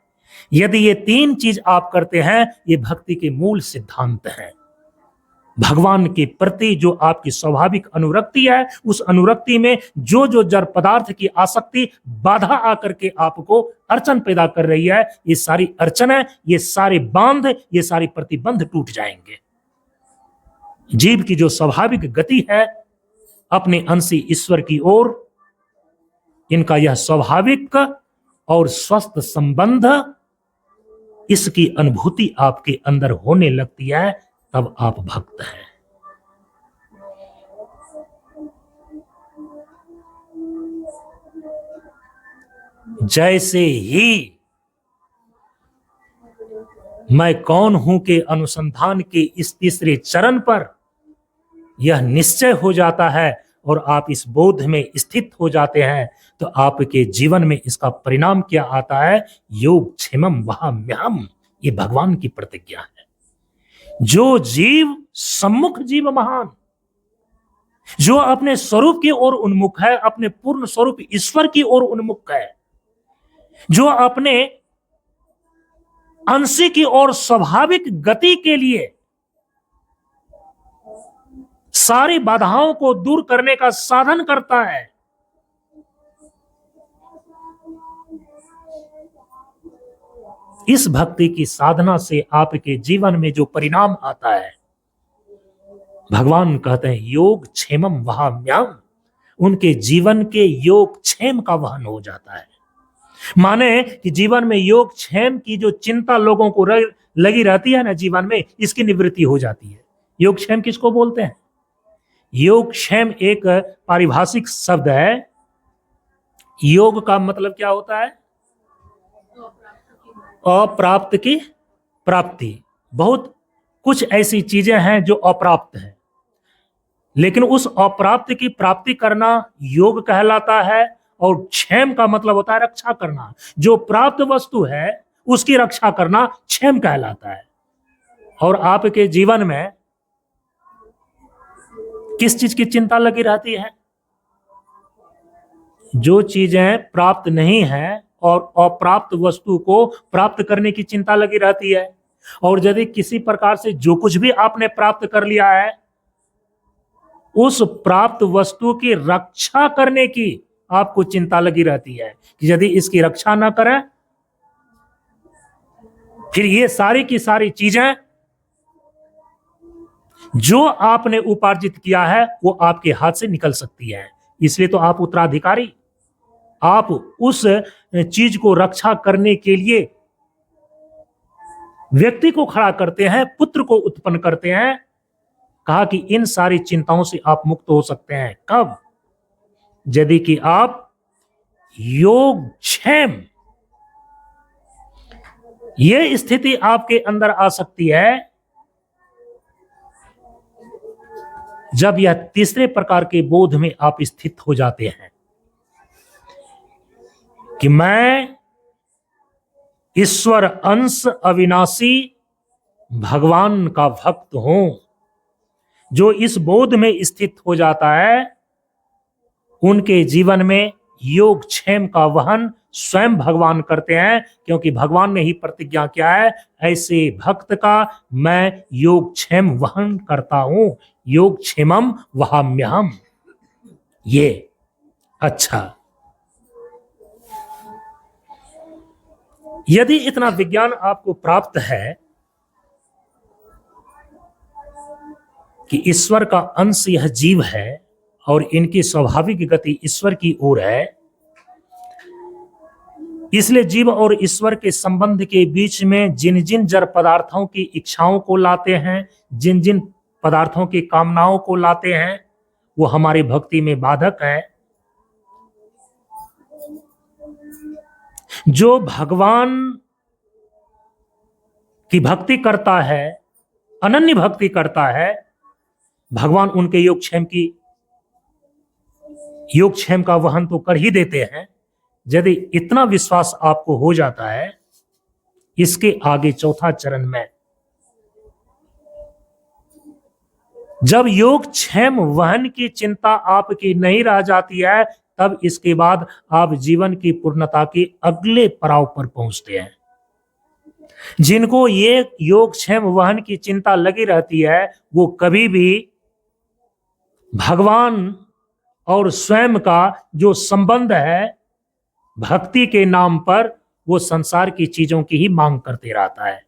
यदि ये तीन चीज आप करते हैं, ये भक्ति के मूल सिद्धांत हैं। भगवान के प्रति जो आपकी स्वाभाविक अनुरक्ति है, उस अनुरक्ति में जो जो जड़ पदार्थ की आसक्ति बाधा आकर के आपको अड़चन पैदा कर रही है, ये सारी अड़चनें, ये सारे बांध, ये सारी प्रतिबंध टूट जाएंगे। जीव की जो स्वाभाविक गति है अपने अंशी ईश्वर की ओर, इनका यह स्वाभाविक और स्वस्थ संबंध, इसकी अनुभूति आपके अंदर होने लगती है, तब आप भक्त हैं। जैसे ही मैं कौन हूं के अनुसंधान के इस तीसरे चरण पर यह निश्चय हो जाता है और आप इस बोध में स्थित हो जाते हैं, तो आपके जीवन में इसका परिणाम क्या आता है? योग क्षेमम वहाम्यहम्। ये भगवान की प्रतिज्ञा है। जो जीव सम्मुख जीव महान, जो अपने स्वरूप की ओर उन्मुख है, अपने पूर्ण स्वरूप ईश्वर की ओर उन्मुख है, जो अपने अंशी की ओर स्वाभाविक गति के लिए सारी बाधाओं को दूर करने का साधन करता है, इस भक्ति की साधना से आपके जीवन में जो परिणाम आता है, भगवान कहते हैं योग क्षेमम वहाम्यहम्। उनके जीवन के योग क्षेम का वहन हो जाता है। माने कि जीवन में योग क्षेम की जो चिंता लोगों को लगी रहती है ना जीवन में, इसकी निवृत्ति हो जाती है। योग क्षेम किसको बोलते हैं? योग क्षेम एक पारिभाषिक शब्द है। योग का मतलब क्या होता है? अप्राप्त की प्राप्ति। बहुत कुछ ऐसी चीजें हैं जो अप्राप्त हैं, लेकिन उस अप्राप्त की प्राप्ति करना योग कहलाता है। और क्षेम का मतलब होता है रक्षा करना। जो प्राप्त वस्तु है उसकी रक्षा करना क्षेम कहलाता है। और आपके जीवन में किस चीज की चिंता लगी रहती है? जो चीजें प्राप्त नहीं है और अप्राप्त वस्तु को प्राप्त करने की चिंता लगी रहती है। और यदि किसी प्रकार से जो कुछ भी आपने प्राप्त कर लिया है, उस प्राप्त वस्तु की रक्षा करने की आपको चिंता लगी रहती है कि यदि इसकी रक्षा ना करें, फिर ये सारी की सारी चीजें जो आपने उपार्जित किया है वो आपके हाथ से निकल सकती है। इसलिए तो आप उत्तराधिकारी, आप उस चीज को रक्षा करने के लिए व्यक्ति को खड़ा करते हैं, पुत्र को उत्पन्न करते हैं। कहा कि इन सारी चिंताओं से आप मुक्त हो सकते हैं। कब? यदि कि आप योग क्षेम, यह स्थिति आपके अंदर आ सकती है जब यह तीसरे प्रकार के बोध में आप स्थित हो जाते हैं कि मैं ईश्वर अंश अविनाशी भगवान का भक्त हूं। जो इस बोध में स्थित हो जाता है, उनके जीवन में योग क्षेम का वहन स्वयं भगवान करते हैं, क्योंकि भगवान ने ही प्रतिज्ञा किया है, ऐसे भक्त का मैं योग क्षेम वहन करता हूं। योग क्षेमम वहाम्यहम्। ये अच्छा, यदि इतना विज्ञान आपको प्राप्त है कि ईश्वर का अंश यह जीव है और इनकी स्वाभाविक गति ईश्वर की ओर है, इसलिए जीव और ईश्वर के संबंध के बीच में जिन जिन जड़ पदार्थों की इच्छाओं को लाते हैं, जिन जिन पदार्थों की कामनाओं को लाते हैं, वो हमारी भक्ति में बाधक है। जो भगवान की भक्ति करता है, अनन्य भक्ति करता है, भगवान उनके योग क्षेम का वहन तो कर ही देते हैं। यदि इतना विश्वास आपको हो जाता है, इसके आगे चौथा चरण में जब योगक्षेम वहन की चिंता आपकी नहीं रह जाती है, तब इसके बाद आप जीवन की पूर्णता के अगले पड़ाव पर पहुंचते हैं। जिनको ये योगक्षेम वहन की चिंता लगी रहती है, वो कभी भी भगवान और स्वयं का जो संबंध है भक्ति के नाम पर, वो संसार की चीजों की ही मांग करते रहता है।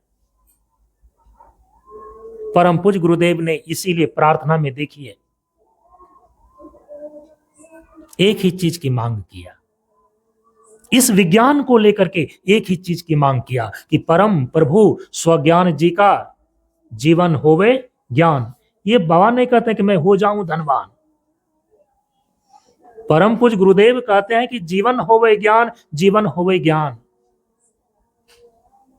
परम पूज्य गुरुदेव ने इसीलिए प्रार्थना में देखिए एक ही चीज की मांग किया, इस विज्ञान को लेकर के एक ही चीज की मांग किया कि परम प्रभु स्वज्ञान जी का जीवन होवे ज्ञान। ये बाबा नहीं कहते कि मैं हो जाऊं धनवान, परम पूज्य गुरुदेव कहते हैं कि जीवन होवे ज्ञान, जीवन होवे ज्ञान।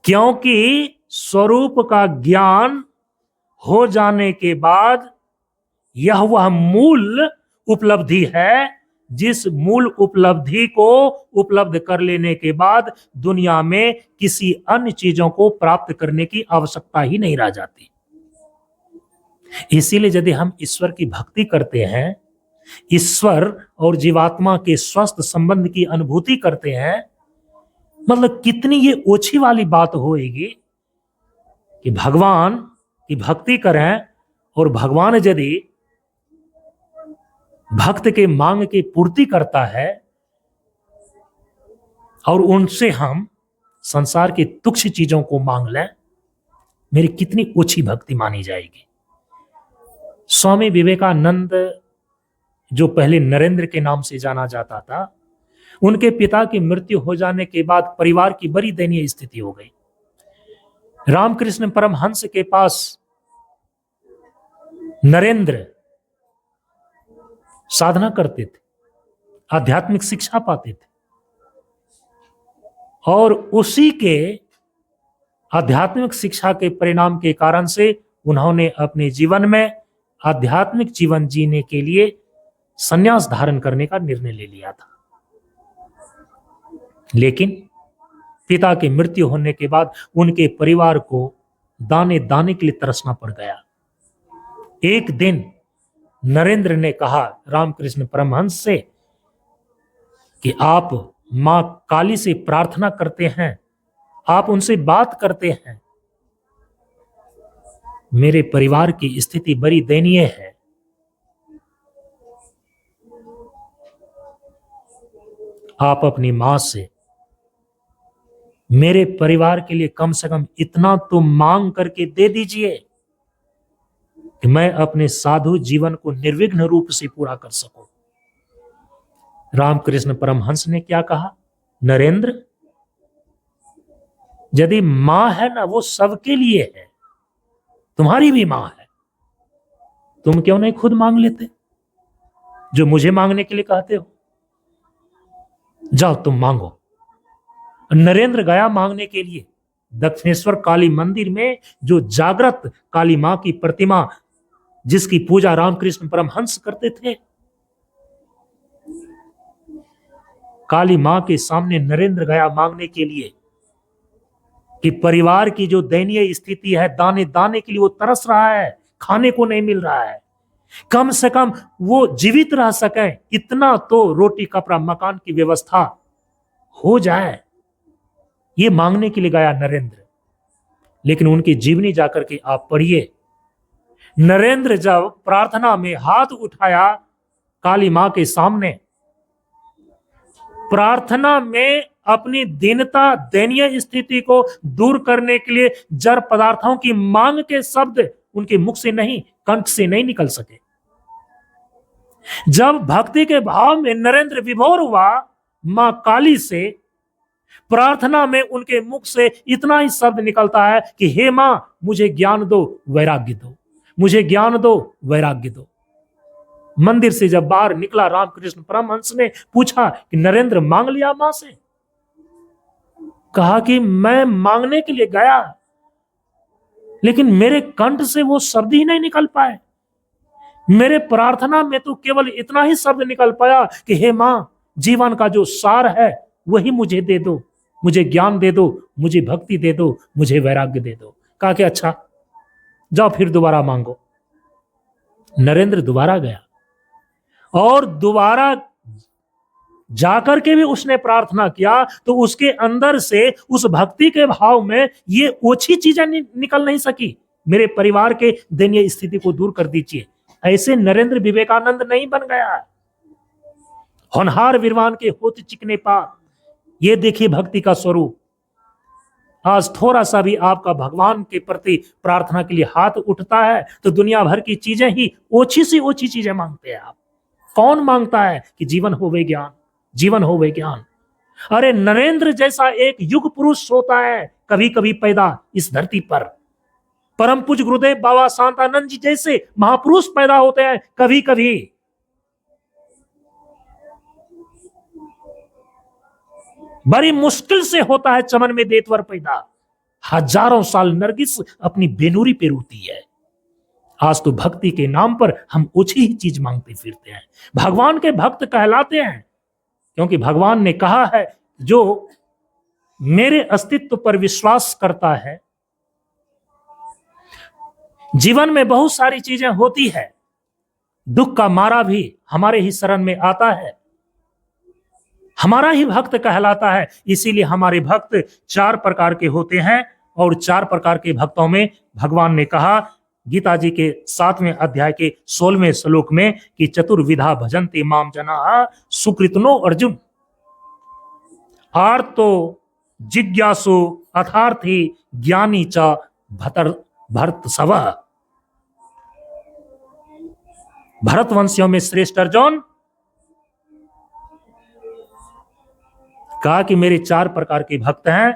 क्योंकि स्वरूप का ज्ञान हो जाने के बाद यह वह मूल उपलब्धि है, जिस मूल उपलब्धि को उपलब्ध कर लेने के बाद दुनिया में किसी अन्य चीजों को प्राप्त करने की आवश्यकता ही नहीं रह जाती। इसीलिए यदि हम ईश्वर की भक्ति करते हैं, ईश्वर और जीवात्मा के स्वस्थ संबंध की अनुभूति करते हैं, मतलब कितनी ये ओछी वाली बात होएगी कि भगवान की भक्ति करें और भगवान यदि भक्त के मांग की पूर्ति करता है और उनसे हम संसार की तुच्छ चीजों को मांग लें, मेरी कितनी ओछी भक्ति मानी जाएगी। स्वामी विवेकानंद, जो पहले नरेंद्र के नाम से जाना जाता था, उनके पिता की मृत्यु हो जाने के बाद परिवार की बड़ी दयनीय स्थिति हो गई। रामकृष्ण परमहंस के पास नरेंद्र साधना करते थे, आध्यात्मिक शिक्षा पाते थे, और उसी के आध्यात्मिक शिक्षा के परिणाम के कारण से उन्होंने अपने जीवन में आध्यात्मिक जीवन जीने के लिए संन्यास धारण करने का निर्णय ले लिया था। लेकिन पिता की मृत्यु होने के बाद उनके परिवार को दाने दाने के लिए तरसना पड़ गया। एक दिन नरेंद्र ने कहा रामकृष्ण परमहंस से कि आप मां काली से प्रार्थना करते हैं, आप उनसे बात करते हैं, मेरे परिवार की स्थिति बड़ी दयनीय है, आप अपनी मां से मेरे परिवार के लिए कम से कम इतना तो मांग करके दे दीजिए कि मैं अपने साधु जीवन को निर्विघ्न रूप से पूरा कर सकूं। रामकृष्ण परमहंस ने क्या कहा, नरेंद्र, यदि मां है ना, वो सबके लिए है, तुम्हारी भी मां है, तुम क्यों नहीं खुद मांग लेते जो मुझे मांगने के लिए कहते हो? जाओ तुम मांगो। नरेंद्र गया मांगने के लिए। दक्षिणेश्वर काली मंदिर में जो जागृत काली मां की प्रतिमा, जिसकी पूजा रामकृष्ण परमहंस करते थे, काली मां के सामने नरेंद्र गया मांगने के लिए कि परिवार की जो दयनीय स्थिति है, दाने दाने के लिए वो तरस रहा है, खाने को नहीं मिल रहा है, कम से कम वो जीवित रह सके, इतना तो रोटी कपड़ा मकान की व्यवस्था हो जाए, ये मांगने के लिए गया नरेंद्र। लेकिन उनकी जीवनी जाकर के आप पढ़िए, नरेंद्र जब प्रार्थना में हाथ उठाया काली मां के सामने, प्रार्थना में अपनी दीनता दयनीय स्थिति को दूर करने के लिए जड़ पदार्थों की मांग के शब्द उनके मुख से नहीं, कंठ से नहीं निकल सके। जब भक्ति के भाव में नरेंद्र विभोर हुआ मां काली से, प्रार्थना में उनके मुख से इतना ही शब्द निकलता है कि हे मां, मुझे ज्ञान दो, वैराग्य दो, मुझे ज्ञान दो, वैराग्य दो। मंदिर से जब बाहर निकला, रामकृष्ण परमहंस ने पूछा कि नरेंद्र मांग लिया मां से? कहा कि मैं मांगने के लिए गया, लेकिन मेरे कंठ से वो शब्द ही नहीं निकल पाए। मेरे प्रार्थना में तो केवल इतना ही शब्द निकल पाया कि हे मां, जीवन का जो सार है वही मुझे दे दो, मुझे ज्ञान दे दो, मुझे भक्ति दे दो, मुझे वैराग्य दे दो। कहा कि अच्छा, जाओ फिर दोबारा मांगो। नरेंद्र दोबारा गया और दोबारा जाकर के भी उसने प्रार्थना किया, तो उसके अंदर से उस भक्ति के भाव में ये ओछी चीजें निकल नहीं सकी। मेरे परिवार के दयनीय स्थिति को दूर कर दीजिए। ऐसे नरेंद्र विवेकानंद नहीं बन गया। होनहार विद्वान के होत चिकने पार, ये देखिए भक्ति का स्वरूप। आज थोड़ा सा भी आपका भगवान के प्रति प्रार्थना के लिए हाथ उठता है तो दुनिया भर की चीजें ही ओछी सी ओछी चीजें मांगते हैं आप। कौन मांगता है कि जीवन होवे ज्ञान, जीवन होवे ज्ञान। अरे नरेंद्र जैसा एक युग पुरुष होता है कभी कभी पैदा इस धरती पर। परम पूज्य गुरुदेव बाबा शांतानंद जी जैसे महापुरुष पैदा होते हैं कभी कभी। बड़ी मुश्किल से होता है चमन में देतवर पैदा। हजारों साल नरगिस अपनी बेनूरी पे रोती है। आज तो भक्ति के नाम पर हम ओछी ही चीज मांगते फिरते हैं। भगवान के भक्त कहलाते हैं क्योंकि भगवान ने कहा है जो मेरे अस्तित्व पर विश्वास करता है। जीवन में बहुत सारी चीजें होती है, दुख का मारा भी हमारे ही शरण में आता है, हमारा ही भक्त कहलाता है। इसीलिए हमारे भक्त चार प्रकार के होते हैं और चार प्रकार के भक्तों में भगवान ने कहा गीता जी के 7वें अध्याय के 16वें श्लोक में कि चतुर्विधा भजन्ते माम जना सुकृतनो अर्जुन। आर्तो जिज्ञासु अथार्थी ज्ञानी च भरत सव। भरतवंशियों में श्रेष्ठ अर्जुन कहा कि मेरे चार प्रकार के भक्त हैं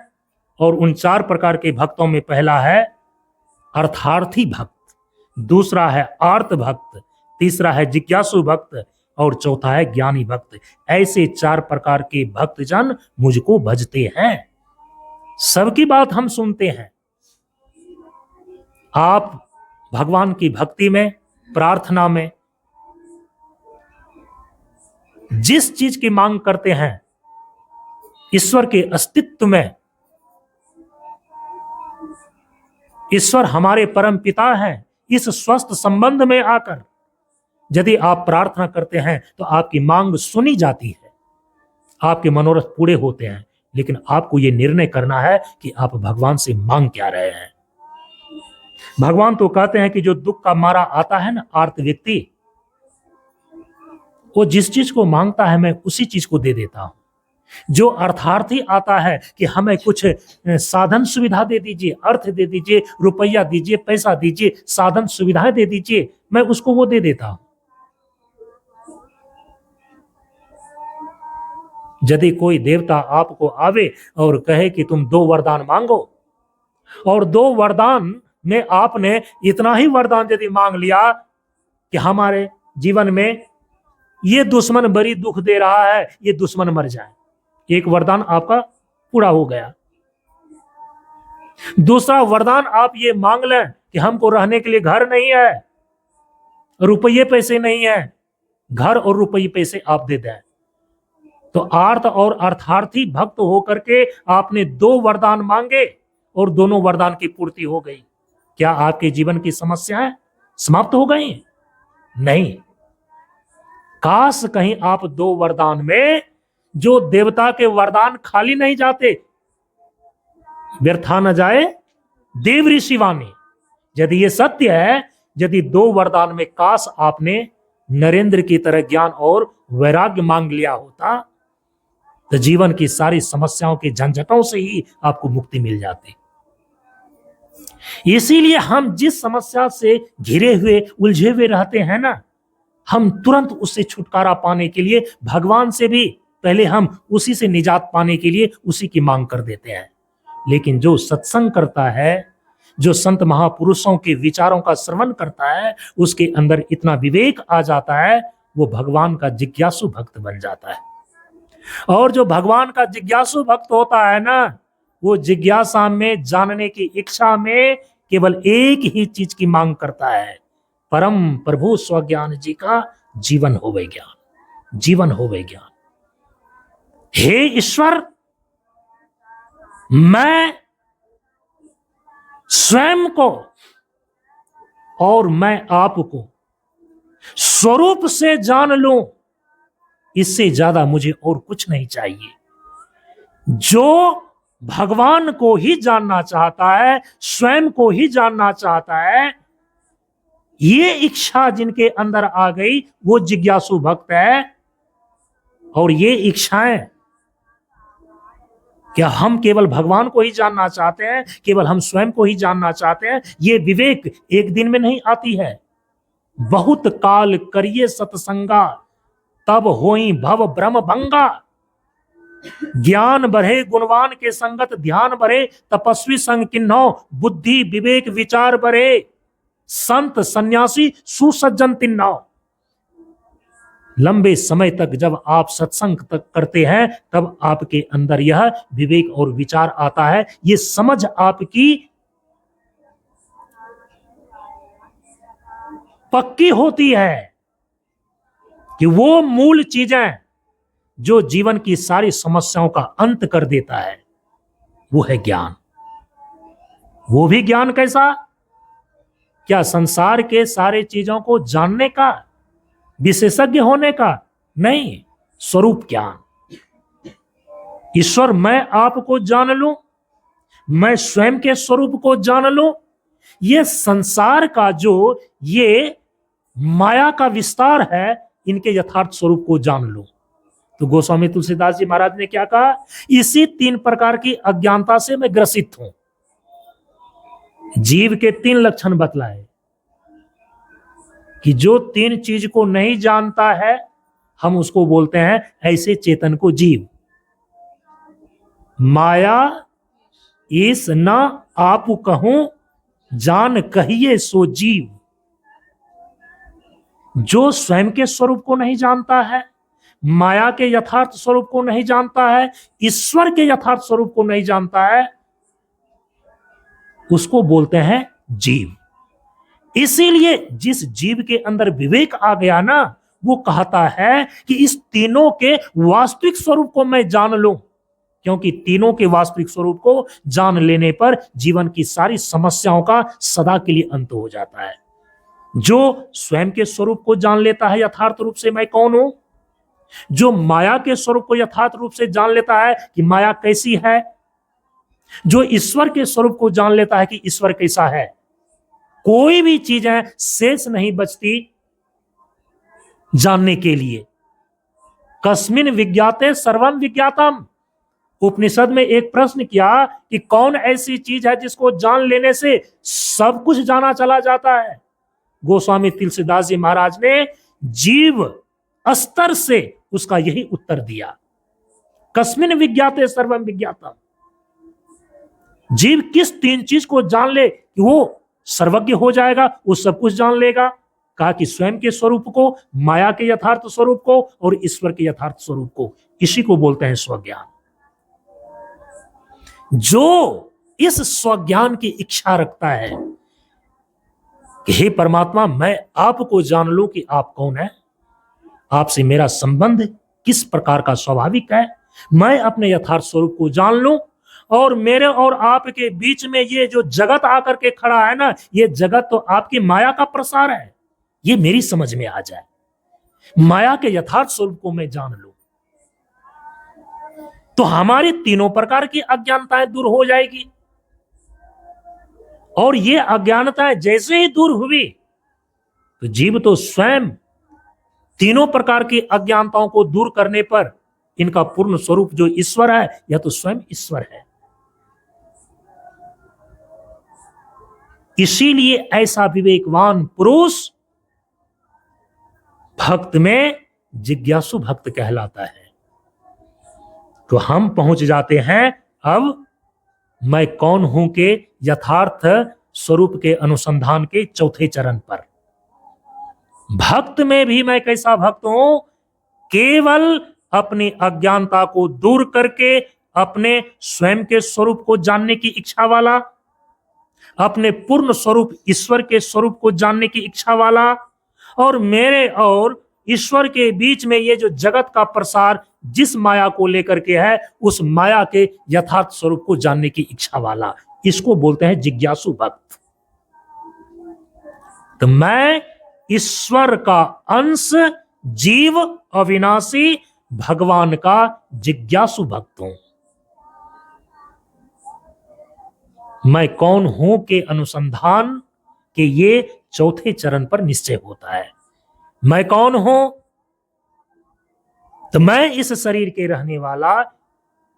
और उन चार प्रकार के भक्तों में पहला है अर्थार्थी भक्त, दूसरा है आर्त भक्त, तीसरा है जिज्ञासु भक्त और चौथा है ज्ञानी भक्त। ऐसे चार प्रकार के भक्तजन मुझको भजते हैं। सबकी बात हम सुनते हैं। आप भगवान की भक्ति में, प्रार्थना में जिस चीज की मांग करते हैं, ईश्वर के अस्तित्व में, ईश्वर हमारे परम पिता हैं, इस स्वस्थ संबंध में आकर यदि आप प्रार्थना करते हैं तो आपकी मांग सुनी जाती है, आपके मनोरथ पूरे होते हैं। लेकिन आपको यह निर्णय करना है कि आप भगवान से मांग क्या रहे हैं। भगवान तो कहते हैं कि जो दुख का मारा आता है ना आर्त व्यक्ति, वो जिस चीज को मांगता है मैं उसी चीज को दे देता हूं। जो अर्थार्थी आता है कि हमें कुछ साधन सुविधा दे दीजिए, अर्थ दे दीजिए, रुपया दीजिए, पैसा दीजिए, साधन सुविधाएं दे दीजिए, मैं उसको वो दे देता हूं। यदि कोई देवता आपको आवे और कहे कि तुम 2 वरदान मांगो और 2 वरदान में आपने इतना ही वरदान यदि मांग लिया कि हमारे जीवन में ये दुश्मन बड़ी दुख दे रहा है, ये दुश्मन मर जाए, एक वरदान आपका पूरा हो गया। दूसरा वरदान आप ये मांग लें कि हमको रहने के लिए घर नहीं है, रुपये पैसे नहीं है, घर और रुपये पैसे आप दे दें। तो आर्त और अर्थार्थी भक्त होकर के आपने 2 वरदान मांगे और दोनों वरदान की पूर्ति हो गई। क्या आपके जीवन की समस्याएं समाप्त हो गई? नहीं। काश कहीं आप 2 वरदान में, जो देवता के वरदान खाली नहीं जाते, व्यर्था न जाए देव ऋषि वाणी। यदि ये सत्य है, यदि 2 वरदान में काश आपने नरेंद्र की तरह ज्ञान और वैराग्य मांग लिया होता तो जीवन की सारी समस्याओं के झंझटों से ही आपको मुक्ति मिल जाती। इसीलिए हम जिस समस्या से घिरे हुए, उलझे हुए रहते हैं ना, हम तुरंत उससे छुटकारा पाने के लिए भगवान से भी पहले हम उसी से निजात पाने के लिए उसी की मांग कर देते हैं। लेकिन जो सत्संग करता है, जो संत महापुरुषों के विचारों का श्रवण करता है, उसके अंदर इतना विवेक आ जाता है, वो भगवान का जिज्ञासु भक्त बन जाता है। और जो भगवान का जिज्ञासु भक्त होता है ना, वो जिज्ञासा में, जानने की इच्छा में केवल एक ही चीज की मांग करता है, परम प्रभु स्वज्ञान जी का जीवन होवे ज्ञान, जीवन होवे ज्ञान। हे ईश्वर, मैं स्वयं को और मैं आपको स्वरूप से जान लूं, इससे ज्यादा मुझे और कुछ नहीं चाहिए। जो भगवान को ही जानना चाहता है, स्वयं को ही जानना चाहता है, ये इच्छा जिनके अंदर आ गई वो जिज्ञासु भक्त है। और ये इच्छाएं, क्या हम केवल भगवान को ही जानना चाहते हैं, केवल हम स्वयं को ही जानना चाहते हैं? ये विवेक एक दिन में नहीं आती है। बहुत काल करिए सत्संगा, तब होई भव भ्रम भंगा। ज्ञान बढ़े गुणवान के संगत ध्यान बढ़े, तपस्वी संग किन्नौ बुद्धि विवेक विचार बढ़े। संत सन्यासी सुसज्जन तिन्नौ। लंबे समय तक जब आप सत्संग तक करते हैं तब आपके अंदर यह विवेक और विचार आता है। ये समझ आपकी पक्की होती है कि वो मूल चीजें जो जीवन की सारी समस्याओं का अंत कर देता है वो है ज्ञान। वो भी ज्ञान कैसा? क्या संसार के सारे चीजों को जानने का, विशेषज्ञ होने का? नहीं, स्वरूप ज्ञान। ईश्वर मैं आपको जान लूं, मैं स्वयं के स्वरूप को जान लूं, ये संसार का जो ये माया का विस्तार है इनके यथार्थ स्वरूप को जान लूं। तो गोस्वामी तुलसीदास जी महाराज ने क्या कहा? इसी 3 प्रकार की अज्ञानता से मैं ग्रसित हूं। जीव के 3 लक्षण बतलाए कि जो 3 चीज को नहीं जानता है हम उसको बोलते हैं ऐसे चेतन को जीव। माया इस न आप कहूं, जान कहिए सो जीव। जो स्वयं के स्वरूप को नहीं जानता है, माया के यथार्थ स्वरूप को नहीं जानता है, ईश्वर के यथार्थ स्वरूप को नहीं जानता है, उसको बोलते हैं जीव। इसीलिए जिस जीव के अंदर विवेक आ गया ना, वो कहता है कि इस तीनों के वास्तविक स्वरूप को मैं जान लूं, क्योंकि तीनों के वास्तविक स्वरूप को जान लेने पर जीवन की सारी समस्याओं का सदा के लिए अंत हो जाता है। जो स्वयं के स्वरूप को जान लेता है यथार्थ रूप से मैं कौन हूं, जो माया के स्वरूप को यथार्थ रूप से जान लेता है कि माया कैसी है, जो ईश्वर के स्वरूप को जान लेता है कि ईश्वर कैसा है, कोई भी चीजें शेष नहीं बचती जानने के लिए। कस्मिन विज्ञाते सर्वम विज्ञातम। उपनिषद में एक प्रश्न किया कि कौन ऐसी चीज है जिसको जान लेने से सब कुछ जाना चला जाता है? गोस्वामी तुलसीदास जी महाराज ने जीव स्तर से उसका यही उत्तर दिया। कस्मिन विज्ञाते सर्वम विज्ञातम। जीव किस 3 चीज को जान ले कि वो सर्वज्ञ हो जाएगा, वो सब कुछ जान लेगा? कहा कि स्वयं के स्वरूप को, माया के यथार्थ स्वरूप को और ईश्वर के यथार्थ स्वरूप को। इसी को बोलते हैं स्वज्ञान। जो इस स्वज्ञान की इच्छा रखता है कि हे परमात्मा मैं आपको जान लूं कि आप कौन है, आपसे मेरा संबंध किस प्रकार का स्वाभाविक है, मैं अपने यथार्थ स्वरूप को जान लूं, और मेरे और आपके बीच में ये जो जगत आकर के खड़ा है ना, ये जगत तो आपकी माया का प्रसार है, ये मेरी समझ में आ जाए, माया के यथार्थ स्वरूप को मैं जान लूं, तो हमारी तीनों प्रकार की अज्ञानताएं दूर हो जाएगी। और ये अज्ञानताएं जैसे ही दूर हुई तो जीव तो स्वयं तीनों प्रकार की अज्ञानताओं को दूर करने पर इनका पूर्ण स्वरूप जो ईश्वर है, यह तो स्वयं ईश्वर है। इसीलिए ऐसा विवेकवान पुरुष भक्त में जिज्ञासु भक्त कहलाता है। तो हम पहुंच जाते हैं अब मैं कौन हूं के यथार्थ स्वरूप के अनुसंधान के 4थे चरण पर। भक्त में भी मैं कैसा भक्त हूं? केवल अपनी अज्ञानता को दूर करके अपने स्वयं के स्वरूप को जानने की इच्छा वाला, अपने पूर्ण स्वरूप ईश्वर के स्वरूप को जानने की इच्छा वाला, और मेरे और ईश्वर के बीच में ये जो जगत का प्रसार जिस माया को लेकर के है, उस माया के यथार्थ स्वरूप को जानने की इच्छा वाला, इसको बोलते हैं जिज्ञासु भक्त। तो मैं ईश्वर का अंश, जीव, अविनाशी, भगवान का जिज्ञासु भक्त हूं। मैं कौन हूं के अनुसंधान के ये चौथे चरण पर निश्चय होता है। मैं कौन हूं? तो मैं इस शरीर के रहने वाला,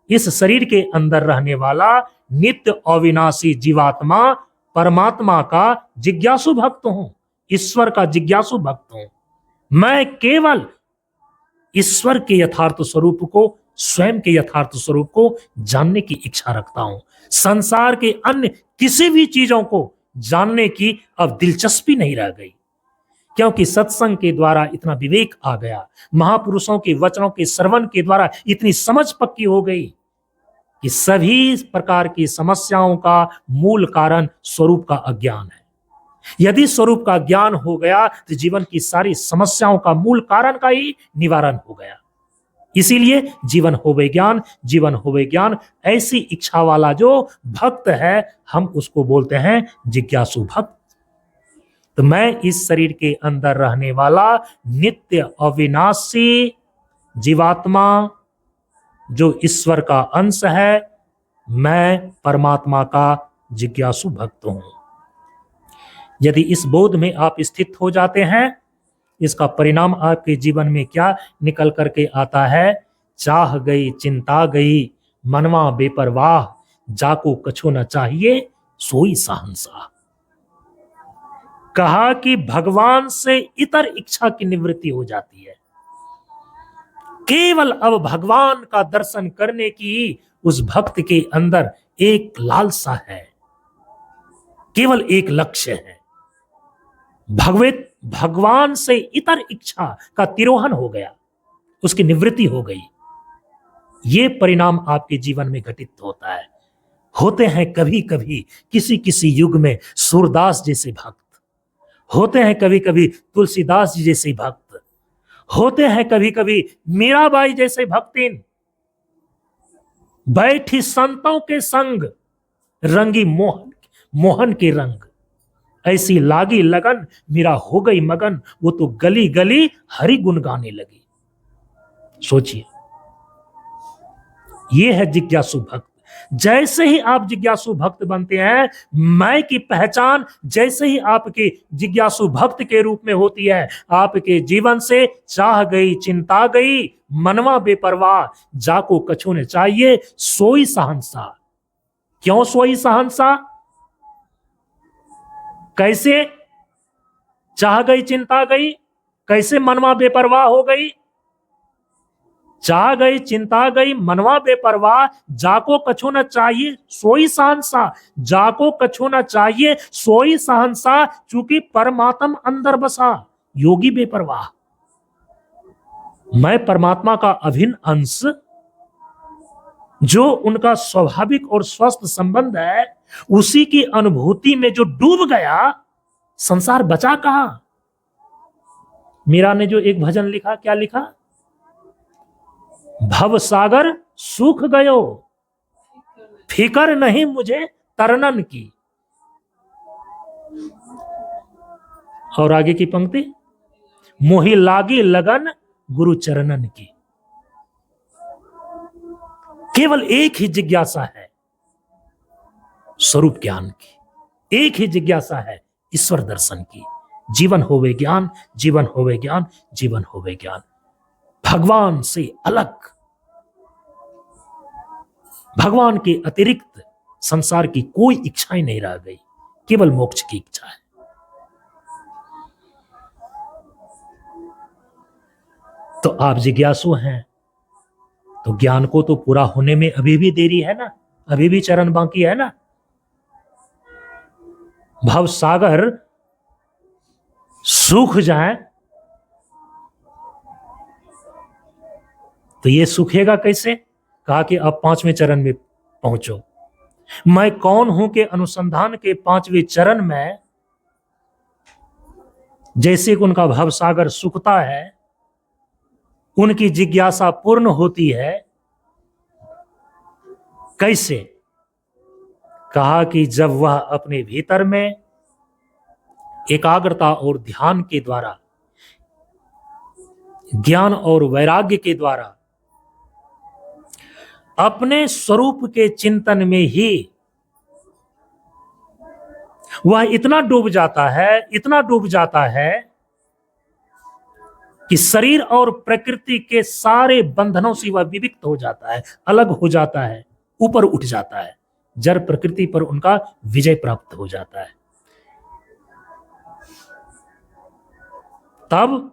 इस शरीर के अंदर रहने वाला नित्य अविनाशी जीवात्मा परमात्मा का जिज्ञासु भक्त हूं, ईश्वर का जिज्ञासु भक्त हूं। मैं केवल ईश्वर के यथार्थ स्वरूप को, स्वयं के यथार्थ स्वरूप को जानने की इच्छा रखता हूं। संसार के अन्य किसी भी चीजों को जानने की अब दिलचस्पी नहीं रह गई, क्योंकि सत्संग के द्वारा इतना विवेक आ गया, महापुरुषों के वचनों के श्रवण के द्वारा इतनी समझ पक्की हो गई कि सभी प्रकार की समस्याओं का मूल कारण स्वरूप का अज्ञान है। यदि स्वरूप का ज्ञान हो गया तो जीवन की सारी समस्याओं का मूल कारण का ही निवारण हो गया। इसीलिए जीवन होवे ज्ञान, जीवन होवे ज्ञान, ऐसी इच्छा वाला जो भक्त है हम उसको बोलते हैं जिज्ञासु भक्त। तो मैं इस शरीर के अंदर रहने वाला नित्य अविनाशी जीवात्मा जो ईश्वर का अंश है, मैं परमात्मा का जिज्ञासु भक्त हूं। यदि इस बोध में आप स्थित हो जाते हैं, इसका परिणाम आपके जीवन में क्या निकल करके आता है? चाह गई चिंता गई, मनवा बेपरवाह, जाको कछु न चाहिए सोई सहनसा। कहा कि भगवान से इतर इच्छा की निवृत्ति हो जाती है। केवल अब भगवान का दर्शन करने की उस भक्त के अंदर एक लालसा है, केवल एक लक्ष्य है। भगवान से इतर इच्छा का तिरोहन हो गया, उसकी निवृत्ति हो गई। ये परिणाम आपके जीवन में घटित होता है। होते हैं कभी कभी किसी किसी युग में सूरदास जैसे भक्त, होते हैं कभी कभी तुलसीदास जी जैसे भक्त, होते हैं कभी कभी मीराबाई जैसे भक्तिन। बैठी संतों के संग, रंगी मोहन के रंग, ऐसी लागी लगन मीरा हो गई मगन, वो तो गली गली हरि गुण गाने लगी। सोचिए, ये है जिज्ञासु भक्त। जैसे ही आप जिज्ञासु भक्त बनते हैं, मैं की पहचान जैसे ही आपके जिज्ञासु भक्त के रूप में होती है, आपके जीवन से चाह गई चिंता गई, मनवा बेपरवाह, जाको कछु ने चाहिए सोई सहनसा। क्यों सोई सहनसा? कैसे चाह गई चिंता गई, कैसे मनवा बेपरवाह हो गई? चाह गई चिंता गई, मनवा बेपरवाह, जाको कछु न चाहिए सोई सहनसा। जाको कछु न चाहिए सोई सहनसा, चूंकि परमात्म अंदर बसा योगी बेपरवाह। मैं परमात्मा का अभिन्न अंश, जो उनका स्वाभाविक और स्वस्थ संबंध है, उसी की अनुभूति में जो डूब गया, संसार बचा कहां? मीरा ने जो एक भजन लिखा, क्या लिखा? भव सागर सूख गयो, फिकर नहीं मुझे तरनन की। और आगे की पंक्ति, मोहि लागी लगन गुरु चरणन की। केवल एक ही जिज्ञासा है स्वरूप ज्ञान की, एक ही जिज्ञासा है ईश्वर दर्शन की। जीवन होवे ज्ञान, जीवन होवे ज्ञान, जीवन होवे ज्ञान। भगवान से अलग, भगवान के अतिरिक्त संसार की कोई इच्छाएं नहीं रह गई, केवल मोक्ष की इच्छा है। तो आप जिज्ञासु हैं, तो ज्ञान को तो पूरा होने में अभी भी देरी है ना, अभी भी चरण बाकी है ना। भव सागर सूख जाए तो ये सूखेगा कैसे? कहा कि अब 5वें चरण में पहुंचो। मैं कौन हूं के अनुसंधान के 5वें चरण में जैसे कि उनका भवसागर सूखता है, उनकी जिज्ञासा पूर्ण होती है। कैसे? कहा कि जब वह अपने भीतर में एकाग्रता और ध्यान के द्वारा, ज्ञान और वैराग्य के द्वारा अपने स्वरूप के चिंतन में ही वह इतना डूब जाता है कि शरीर और प्रकृति के सारे बंधनों से वह विविक्त हो जाता है, अलग हो जाता है, ऊपर उठ जाता है, जड़ प्रकृति पर उनका विजय प्राप्त हो जाता है। तब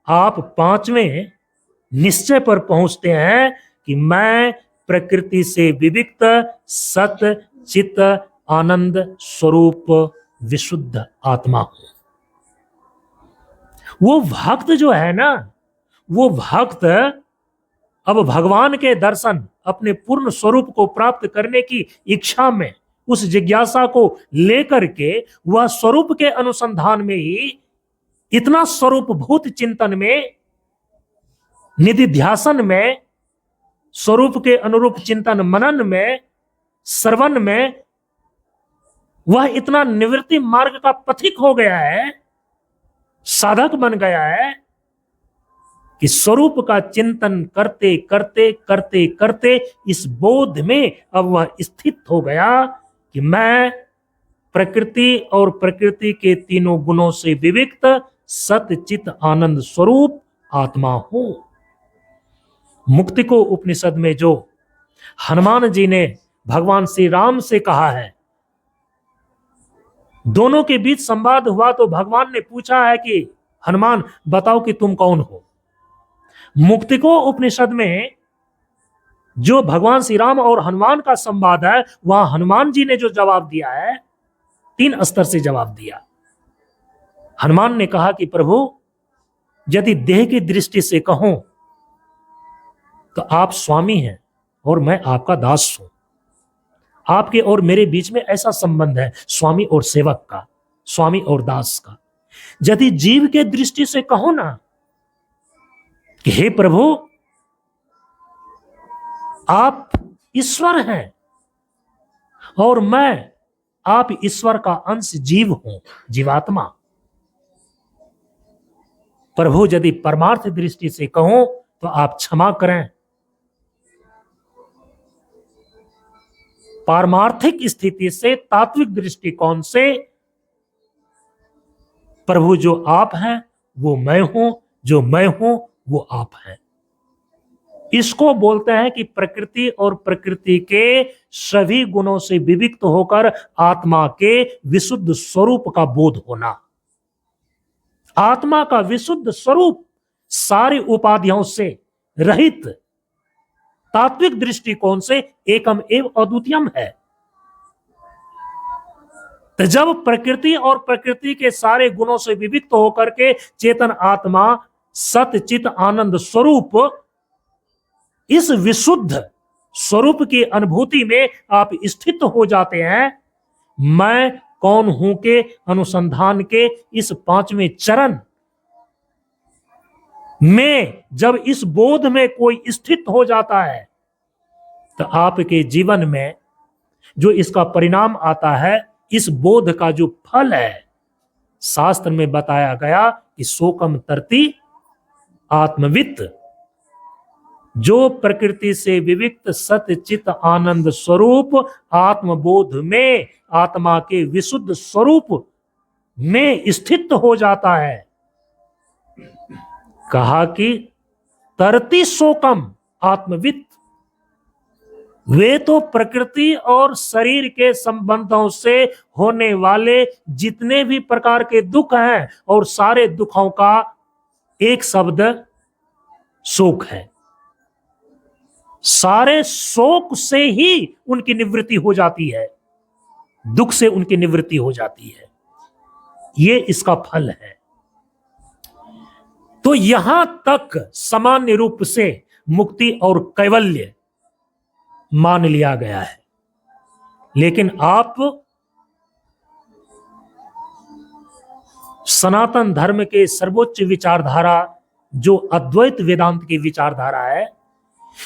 आप पांचवें निश्चय पर पहुंचते हैं कि मैं प्रकृति से विविक्त सत चित आनंद स्वरूप विशुद्ध आत्मा हूं। वो भक्त जो है ना, वो भक्त अब भगवान के दर्शन, अपने पूर्ण स्वरूप को प्राप्त करने की इच्छा में, उस जिज्ञासा को लेकर के वह स्वरूप के अनुसंधान में ही इतना स्वरूप भूत चिंतन में, निधिध्यासन में, स्वरूप के अनुरूप चिंतन मनन में, श्रवण में वह इतना निवृत्ति मार्ग का पथिक हो गया है, साधक बन गया है कि स्वरूप का चिंतन करते करते करते करते इस बोध में अब वह स्थित हो गया कि मैं प्रकृति और प्रकृति के तीनों गुणों से विविक्त सतचित आनंद स्वरूप आत्मा हूं। मुक्ति को उपनिषद में जो हनुमान जी ने भगवान श्री राम से कहा है, दोनों के बीच संवाद हुआ तो भगवान ने पूछा है कि हनुमान बताओ कि तुम कौन हो। मुक्ति को उपनिषद में जो भगवान श्री राम और हनुमान का संवाद है, वहां हनुमान जी ने जो जवाब दिया है, 3 स्तर से जवाब दिया। हनुमान ने कहा कि प्रभु, यदि देह की दृष्टि से कहूं तो आप स्वामी हैं और मैं आपका दास हूं। आपके और मेरे बीच में ऐसा संबंध है, स्वामी और सेवक का, स्वामी और दास का। यदि जीव के दृष्टि से कहो ना कि हे प्रभु, आप ईश्वर हैं और मैं आप ईश्वर का अंश जीव हूं, जीवात्मा। प्रभु यदि परमार्थ दृष्टि से कहो तो आप क्षमा करें। पारमार्थिक स्थिति से, तात्विक दृष्टिकोण से प्रभु जो आप हैं वो मैं हूं, जो मैं हूं वो आप हैं। इसको बोलते हैं कि प्रकृति और प्रकृति के सभी गुणों से विविक्त होकर आत्मा के विशुद्ध स्वरूप का बोध होना। आत्मा का विशुद्ध स्वरूप सारी उपाधियों से रहित, तात्विक दृष्टिकोण से एकम एव अद्वितीयम है। तो जब प्रकृति और प्रकृति के सारे गुणों से विविक्त होकर के चेतन आत्मा सत चित आनंद स्वरूप, इस विशुद्ध स्वरूप की अनुभूति में आप स्थित हो जाते हैं, मैं कौन हूं के अनुसंधान के इस 5वें चरण में जब इस बोध में कोई स्थित हो जाता है तो आपके जीवन में जो इसका परिणाम आता है, इस बोध का जो फल है, शास्त्र में बताया गया कि शोकम तरति आत्मवित्त, जो प्रकृति से विविक्त सतचित आनंद स्वरूप आत्मबोध में, आत्मा के विशुद्ध स्वरूप में स्थित हो जाता है, कहा कि तरति शोकम आत्मवित्त, वे तो प्रकृति और शरीर के संबंधों से होने वाले जितने भी प्रकार के दुख हैं, और सारे दुखों का एक शब्द शोक है, सारे शोक से ही उनकी निवृत्ति हो जाती है, दुख से उनकी निवृत्ति हो जाती है। ये इसका फल है। तो यहां तक सामान्य रूप से मुक्ति और कैवल्य मान लिया गया है, लेकिन आप सनातन धर्म के सर्वोच्च विचारधारा जो अद्वैत वेदांत की विचारधारा है,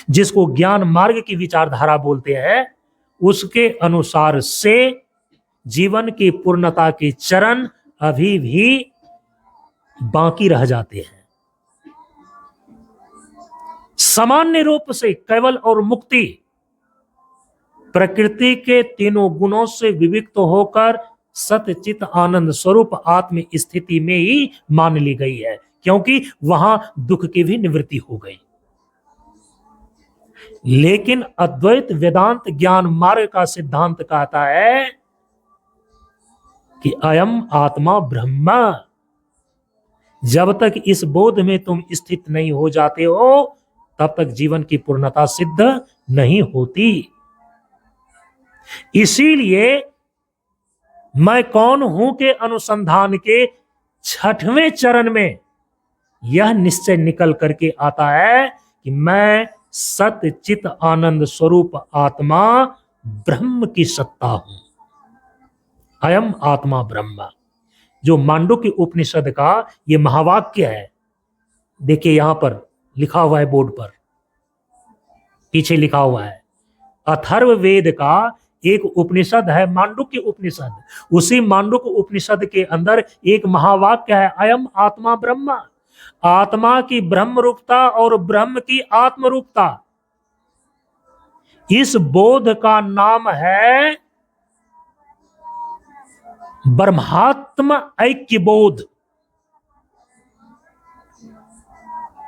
जिसको ज्ञान मार्ग की विचारधारा बोलते हैं, उसके अनुसार से जीवन की पूर्णता के चरण अभी भी बाकी रह जाते हैं। सामान्य रूप से केवल और मुक्ति प्रकृति के तीनों गुणों से विविक्त होकर सतचित आनंद स्वरूप आत्म स्थिति में ही मान ली गई है, क्योंकि वहां दुख की भी निवृत्ति हो गई। लेकिन अद्वैत वेदांत ज्ञान मार्ग का सिद्धांत कहता है कि अयम आत्मा ब्रह्म। जब तक इस बोध में तुम स्थित नहीं हो जाते हो तब तक जीवन की पूर्णता सिद्ध नहीं होती। इसीलिए मैं कौन हूं के अनुसंधान के 6वें चरण में यह निश्चय निकल करके आता है कि मैं सत्य चित आनंद स्वरूप आत्मा ब्रह्म की सत्ता हूं। अयम आत्मा ब्रह्म, जो मांडुक्य उपनिषद का यह महावाक्य है। देखिए यहां पर लिखा हुआ है, बोर्ड पर पीछे लिखा हुआ है। अथर्ववेद का एक उपनिषद है मांडुक्य उपनिषद। उसी मांडुक्य उपनिषद के अंदर एक महावाक्य है, अयम आत्मा ब्रह्म। आत्मा की ब्रह्म रूपता और ब्रह्म की आत्म रूपता, इस बोध का नाम है ब्रह्मात्म ऐक्य बोध।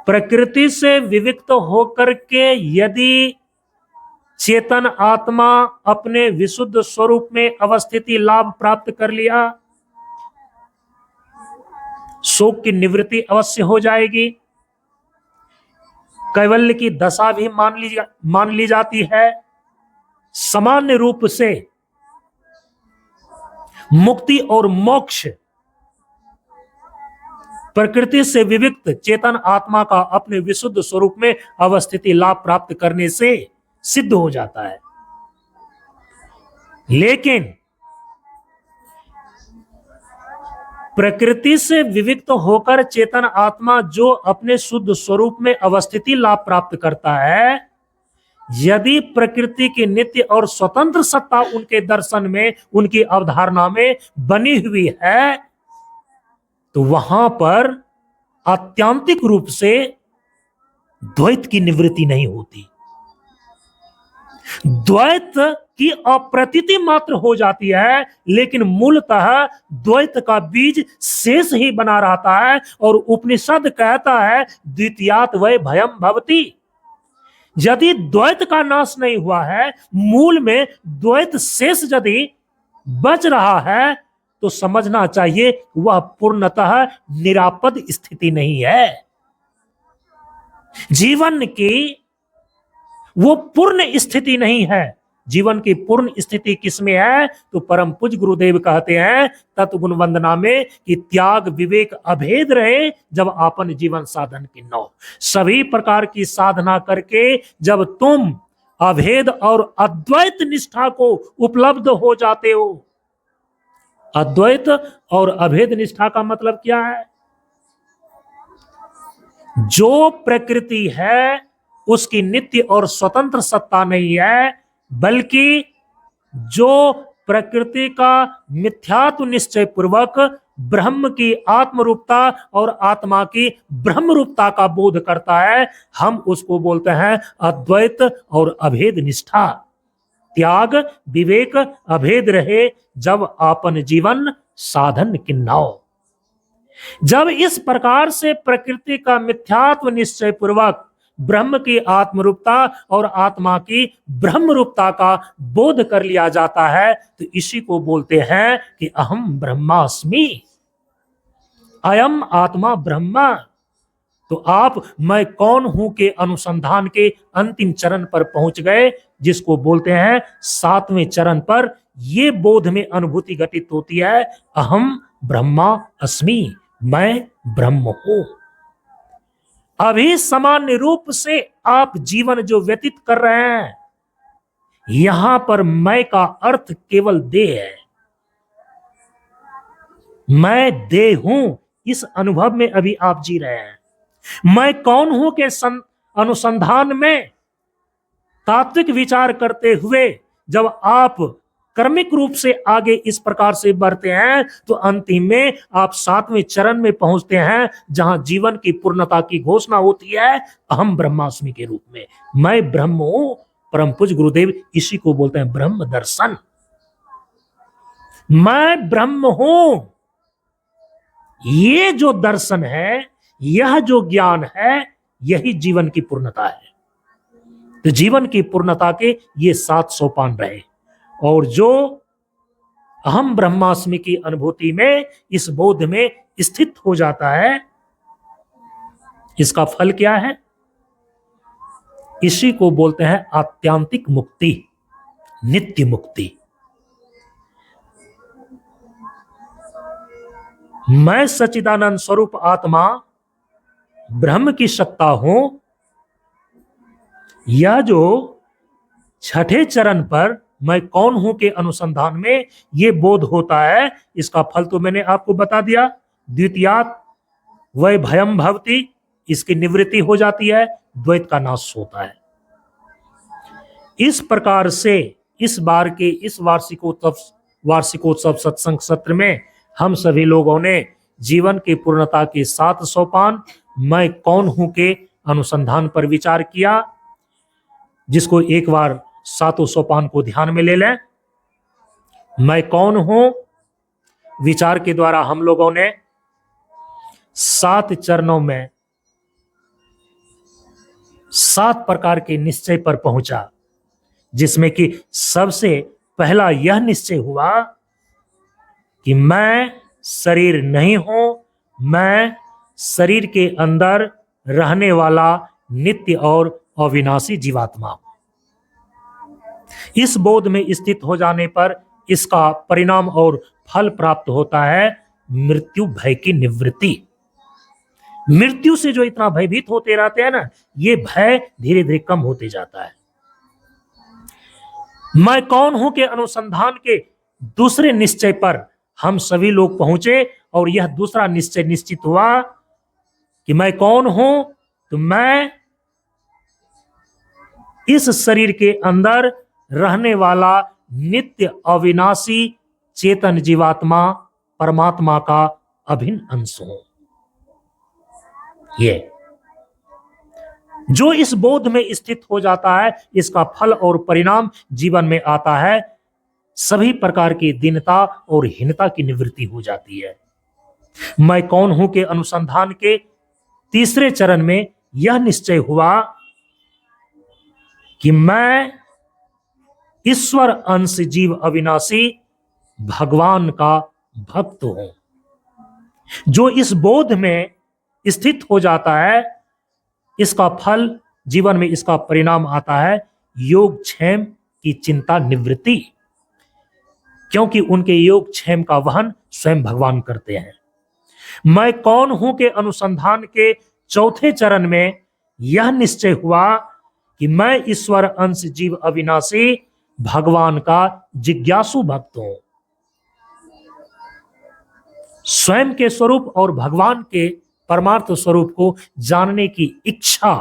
प्रकृति से विविक्त होकर के यदि चेतन आत्मा अपने विशुद्ध स्वरूप में अवस्थिति लाभ प्राप्त कर लिया, शोक की निवृत्ति अवश्य हो जाएगी। कैवल्य की दशा भी मान ली जाती है। सामान्य रूप से मुक्ति और मोक्ष प्रकृति से विविक्त चेतन आत्मा का अपने विशुद्ध स्वरूप में अवस्थिति लाभ प्राप्त करने से सिद्ध हो जाता है। लेकिन प्रकृति से विविक्त होकर चेतन आत्मा जो अपने शुद्ध स्वरूप में अवस्थिति लाभ प्राप्त करता है, यदि प्रकृति की नित्य और स्वतंत्र सत्ता उनके दर्शन में, उनकी अवधारणा में बनी हुई है, तो वहां पर आत्यांतिक रूप से द्वैत की निवृत्ति नहीं होती। द्वैत की अप्रतीति मात्र हो जाती है, लेकिन मूलतः द्वैत का बीज शेष ही बना रहता है। और उपनिषद कहता है द्वितीयात् वै भयम भवति। यदि द्वैत का नाश नहीं हुआ है, मूल में द्वैत शेष यदि बच रहा है, तो समझना चाहिए वह पूर्णतः निरापद स्थिति नहीं है। जीवन की वो पूर्ण स्थिति नहीं है। जीवन की पूर्ण स्थिति किसमें है? तो परम पूज्य गुरुदेव कहते हैं तत्वगुण वंदना में कि त्याग विवेक अभेद रहे जब आपन जीवन साधन की नौ। सभी प्रकार की साधना करके जब तुम अभेद और अद्वैत निष्ठा को उपलब्ध हो जाते हो। अद्वैत और अभेद निष्ठा का मतलब क्या है? जो प्रकृति है उसकी नित्य और स्वतंत्र सत्ता नहीं है, बल्कि जो प्रकृति का मिथ्यात्व निश्चय पूर्वक ब्रह्म की आत्मरूपता और आत्मा की ब्रह्म रूपता का बोध करता है, हम उसको बोलते हैं अद्वैत और अभेद निष्ठा। त्याग विवेक अभेद रहे जब आपन जीवन साधन किन्नाओ। जब इस प्रकार से प्रकृति का मिथ्यात्व निश्चय पूर्वक ब्रह्म की आत्मरूपता और आत्मा की ब्रह्म रूपता का बोध कर लिया जाता है, तो इसी को बोलते हैं कि अहम ब्रह्मास्मि, अयम आत्मा ब्रह्म। तो आप मैं कौन हूं के अनुसंधान के अंतिम चरण पर पहुंच गए, जिसको बोलते हैं 7वें चरण पर यह बोध में अनुभूति घटित होती है, अहम ब्रह्मा अस्मि, मैं ब्रह्म हूं। अभी सामान्य रूप से आप जीवन जो व्यतीत कर रहे हैं, यहां पर मैं का अर्थ केवल देह है। मैं देह हूं, इस अनुभव में अभी आप जी रहे हैं। मैं कौन हूं के अनुसंधान में तात्विक विचार करते हुए जब आप कर्मिक रूप से आगे इस प्रकार से बढ़ते हैं तो अंतिम में आप 7वें चरण में पहुंचते हैं, जहां जीवन की पूर्णता की घोषणा होती है अहम ब्रह्मास्मि के रूप में। मैं ब्रह्म हूं। परम पूज्य गुरुदेव इसी को बोलते हैं ब्रह्म दर्शन। मैं ब्रह्म हूं। ये जो दर्शन है, यह जो ज्ञान है, यही जीवन की पूर्णता है। तो जीवन की पूर्णता के ये 7 सोपान रहे। और जो अहम ब्रह्मास्मि की अनुभूति में, इस बोध में स्थित हो जाता है, इसका फल क्या है? इसी को बोलते हैं आत्यांतिक मुक्ति, नित्य मुक्ति। मैं सच्चिदानंद स्वरूप आत्मा ब्रह्म की सत्ता हूं। यह जो छठे चरण पर मैं कौन हूं के अनुसंधान में यह बोध होता है, इसका फल तो मैंने आपको बता दिया। द्वितीयात् वै भयम भवति, इसकी निवृत्ति हो जाती है, द्वैत का नाश होता है। इस प्रकार से इस बार के इस वार्षिकोत्सव सत्संग सत्र में हम सभी लोगों ने जीवन की पूर्णता के 7 सोपान मैं कौन हूं के अनुसंधान पर विचार किया, जिसको एक बार 7 सोपान को ध्यान में ले लें। मैं कौन हूं विचार के द्वारा हम लोगों ने 7 चरणों में 7 प्रकार के निश्चय पर पहुंचा, जिसमें कि सबसे पहला यह निश्चय हुआ कि मैं शरीर नहीं हूं, मैं शरीर के अंदर रहने वाला नित्य और अविनाशी जीवात्मा हूं। इस बोध में स्थित हो जाने पर इसका परिणाम और फल प्राप्त होता है मृत्यु भय की निवृत्ति। मृत्यु से जो इतना भयभीत होते रहते हैं ना, ये भय धीरे धीरे कम होते जाता है। मैं कौन हूं के अनुसंधान के दूसरे निश्चय पर हम सभी लोग पहुंचे, और यह दूसरा निश्चय निश्चित हुआ कि मैं कौन हूं, तो मैं इस शरीर के अंदर रहने वाला नित्य अविनाशी चेतन जीवात्मा परमात्मा का अभिन्न अंश हूं। ये जो इस बोध में स्थित हो जाता है, इसका फल और परिणाम जीवन में आता है, सभी प्रकार की दीनता और हीनता की निवृत्ति हो जाती है। मैं कौन हूं के अनुसंधान के तीसरे चरण में यह निश्चय हुआ कि मैं ईश्वर अंश जीव अविनाशी भगवान का भक्त हूं। जो इस बोध में स्थित हो जाता है, इसका फल जीवन में, इसका परिणाम आता है योगक्षेम की चिंता निवृत्ति, क्योंकि उनके योगक्षेम का वहन स्वयं भगवान करते हैं। मैं कौन हूं के अनुसंधान के चौथे चरण में यह निश्चय हुआ कि मैं ईश्वर अंश जीव अविनाशी भगवान का जिज्ञासु भक्त हूं। स्वयं के स्वरूप और भगवान के परमार्थ स्वरूप को जानने की इच्छा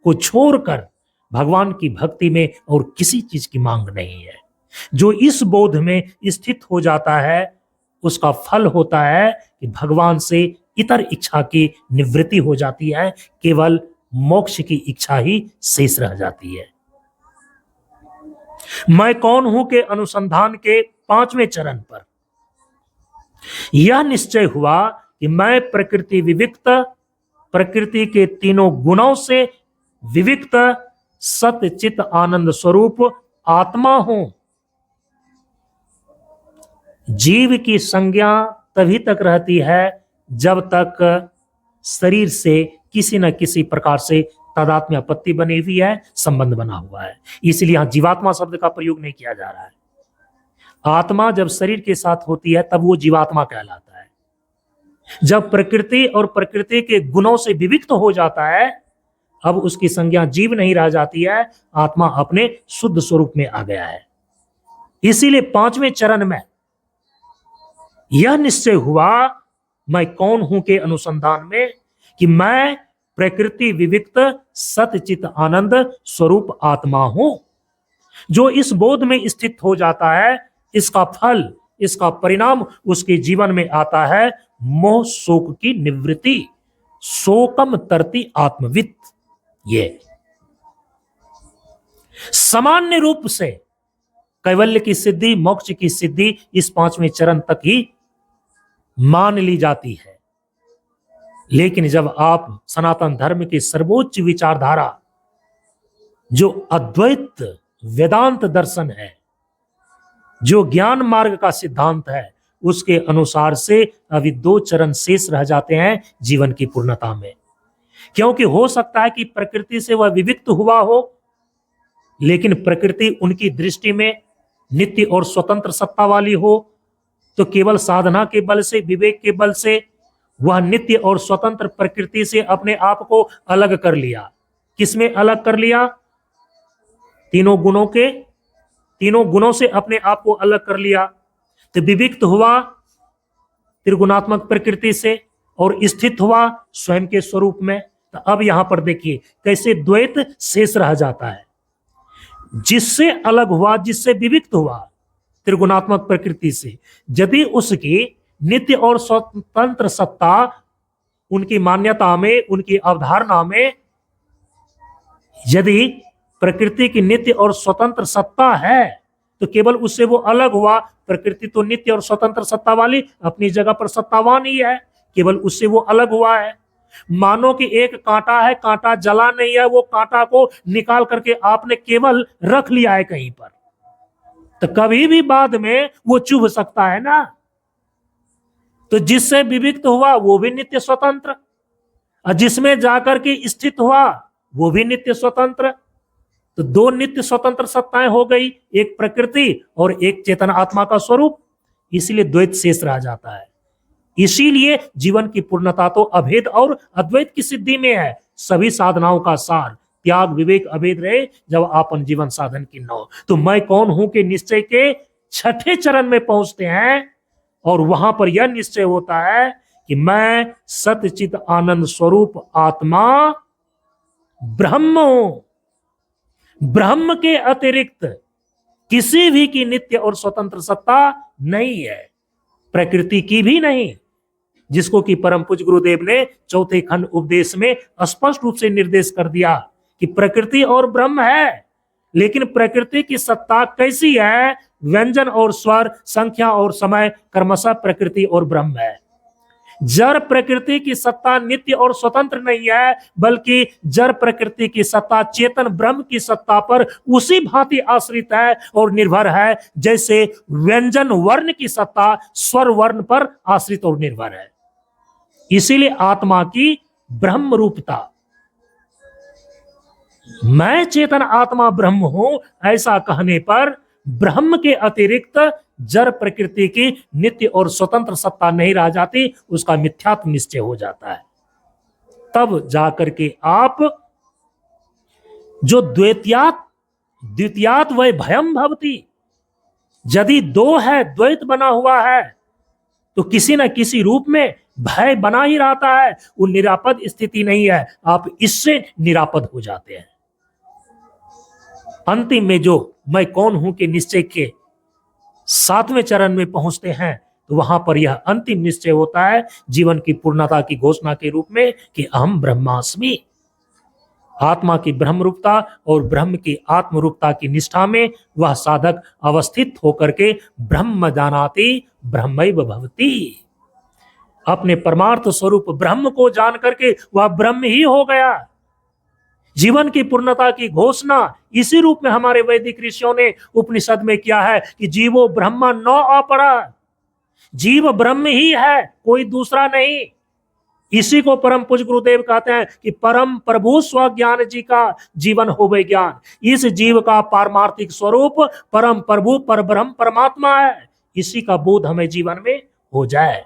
को छोड़कर भगवान की भक्ति में और किसी चीज की मांग नहीं है। जो इस बोध में स्थित हो जाता है, उसका फल होता है कि भगवान से इतर इच्छा की निवृत्ति हो जाती है, केवल मोक्ष की इच्छा ही शेष रह जाती है। मैं कौन हूं के अनुसंधान के 5वें चरण पर यह निश्चय हुआ कि मैं प्रकृति विविक्त, प्रकृति के तीनों गुणों से विविक्त सत्य चित आनंद स्वरूप आत्मा हूं। जीव की संज्ञा तभी तक रहती है जब तक शरीर से किसी न किसी प्रकार से तादात्म्य आपत्ति बनी हुई है, संबंध बना हुआ है। इसलिए यहां जीवात्मा शब्द का प्रयोग नहीं किया जा रहा है। आत्मा जब शरीर के साथ होती है तब वो जीवात्मा कहलाता है। जब प्रकृति और प्रकृति के गुणों से विविक्त हो जाता है, अब उसकी संज्ञा जीव नहीं रह जाती है, आत्मा अपने शुद्ध स्वरूप में आ गया है। इसीलिए 5वें चरण में यह निश्चय हुआ मैं कौन हूं के अनुसंधान में कि मैं प्रकृति विविक्त सतचित आनंद स्वरूप आत्मा हूं। जो इस बोध में स्थित हो जाता है, इसका फल, इसका परिणाम उसके जीवन में आता है मोह शोक की निवृत्ति, शोकम तरति आत्मवित। ये सामान्य रूप से कैवल्य की सिद्धि, मोक्ष की सिद्धि इस पांचवें चरण तक ही मान ली जाती है। लेकिन जब आप सनातन धर्म की सर्वोच्च विचारधारा जो अद्वैत वेदांत दर्शन है, जो ज्ञान मार्ग का सिद्धांत है, उसके अनुसार से अभी 2 चरण शेष रह जाते हैं जीवन की पूर्णता में। क्योंकि हो सकता है कि प्रकृति से वह विविक्त हुआ हो, लेकिन प्रकृति उनकी दृष्टि में नित्य और स्वतंत्र सत्ता वाली हो, तो केवल साधना के बल से, विवेक के बल से वह नित्य और स्वतंत्र प्रकृति से अपने आप को अलग कर लिया। किसमें अलग कर लिया? तीनों गुणों से अपने आप को अलग कर लिया, तो विविक्त हुआ त्रिगुणात्मक प्रकृति से और स्थित हुआ स्वयं के स्वरूप में। तो अब यहां पर देखिए कैसे द्वैत शेष रह जाता है। जिससे अलग हुआ, जिससे विविक्त हुआ त्रिगुणात्मक प्रकृति से, यदि उसकी नित्य और स्वतंत्र सत्ता, उनकी मान्यता में, उनकी अवधारणा में यदि प्रकृति की नित्य और स्वतंत्र सत्ता है, तो केवल उससे वो अलग हुआ। प्रकृति तो नित्य और स्वतंत्र सत्ता वाली अपनी जगह पर सत्तावान ही है, केवल उससे वो अलग हुआ है। मानो कि एक कांटा है, कांटा जला नहीं है, वो कांटा को निकाल करके आपने केवल रख लिया है कहीं पर, तो कभी भी बाद में वो चुभ सकता है ना। तो जिससे विविक्त हुआ वो भी नित्य स्वतंत्र, और जिसमें जाकर के स्थित हुआ वो भी नित्य स्वतंत्र। तो 2 नित्य स्वतंत्र सत्ताएं हो गई, एक प्रकृति और एक चेतन आत्मा का स्वरूप। इसलिए द्वैत शेष रह जाता है। इसीलिए जीवन की पूर्णता तो अभेद और अद्वैत की सिद्धि में है। सभी साधनाओं का सार त्याग विवेक अभेद रहे जब आपन जीवन साधन की नौ, तो मैं कौन हूं के निश्चय के 6ठे चरण में पहुंचते हैं, और वहां पर यह निश्चय होता है कि मैं सतचित आनंद स्वरूप आत्मा ब्रह्म हूं। ब्रह्म के अतिरिक्त किसी भी की नित्य और स्वतंत्र सत्ता नहीं है, प्रकृति की भी नहीं, जिसको कि परम पूज्य गुरुदेव ने 4थे खंड उपदेश में स्पष्ट रूप से निर्देश कर दिया कि प्रकृति और ब्रह्म है। लेकिन प्रकृति की सत्ता कैसी है? व्यंजन और स्वर, संख्या और समय क्रमशः प्रकृति और ब्रह्म है। जड़ प्रकृति की सत्ता नित्य और स्वतंत्र नहीं है, बल्कि जड़ प्रकृति की सत्ता चेतन ब्रह्म की सत्ता पर उसी भांति आश्रित है और निर्भर है, जैसे व्यंजन वर्ण की सत्ता स्वर वर्ण पर आश्रित और निर्भर है। इसीलिए आत्मा की ब्रह्म रूपता, मैं चेतन आत्मा ब्रह्म हूं, ऐसा कहने पर ब्रह्म के अतिरिक्त जड़ प्रकृति की नित्य और स्वतंत्र सत्ता नहीं रह जाती, उसका मिथ्यात्व निश्चय हो जाता है। तब जाकर के आप जो द्वितीयात् वै भयम भवति, यदि 2 है, द्वैत बना हुआ है, तो किसी न किसी रूप में भय बना ही रहता है। वो निरापद स्थिति नहीं है, आप इससे निरापद हो जाते हैं। अंतिम में जो मैं कौन हूं के निश्चय के 7वें चरण में पहुंचते हैं, तो वहां पर यह अंतिम निश्चय होता है जीवन की पूर्णता की घोषणा के रूप में कि अहम ब्रह्मास्मि। आत्मा की ब्रह्म रूपता और ब्रह्म की आत्म रूपता की निष्ठा में वह साधक अवस्थित होकर के ब्रह्म जानाति ब्रह्मैव भवति, अपने परमार्थ स्वरूप ब्रह्म को जान करके वह ब्रह्म ही हो गया। जीवन की पूर्णता की घोषणा इसी रूप में हमारे वैदिक ऋषियों ने उपनिषद में किया है कि जीवो ब्रह्म न अपरा, जीव ब्रह्म ही है, कोई दूसरा नहीं। इसी को परम पूज्य गुरुदेव कहते हैं कि परम प्रभु स्वज्ञान जी का जीवन होवे ज्ञान। इस जीव का पारमार्थिक स्वरूप परम प्रभु परब्रह्म परमात्मा है, इसी का बोध हमें जीवन में हो जाए,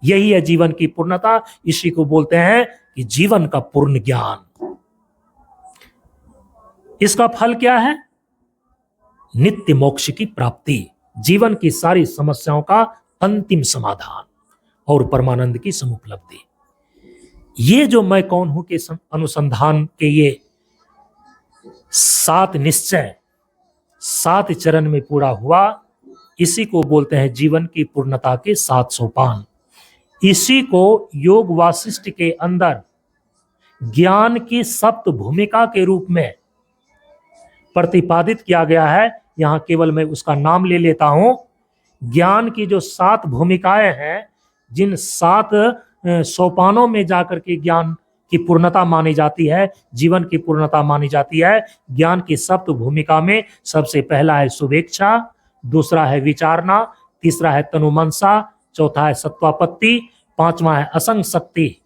यही है जीवन की पूर्णता। इसी को बोलते हैं कि जीवन का पूर्ण ज्ञान। इसका फल क्या है? नित्य मोक्ष की प्राप्ति, जीवन की सारी समस्याओं का अंतिम समाधान और परमानंद की समुपलब्धि। ये जो मैं कौन हूं के अनुसंधान के ये 7 निश्चय 7 चरण में पूरा हुआ, इसी को बोलते हैं जीवन की पूर्णता के 7 सोपान। इसी को योग वासिष्ठ के अंदर ज्ञान की सप्त भूमिका के रूप में प्रतिपादित किया गया है। यहां केवल मैं उसका नाम ले लेता हूं। ज्ञान की जो 7 भूमिकाएं हैं, जिन 7 सोपानों में जाकर के ज्ञान की पूर्णता मानी जाती है, जीवन की पूर्णता मानी जाती है। ज्ञान की सप्त भूमिका में सबसे पहला है शुभेच्छा, दूसरा है विचारना, तीसरा है तनुमनसा, चौथा है सत्वापत्ति, पांचवा है असंग शक्ति,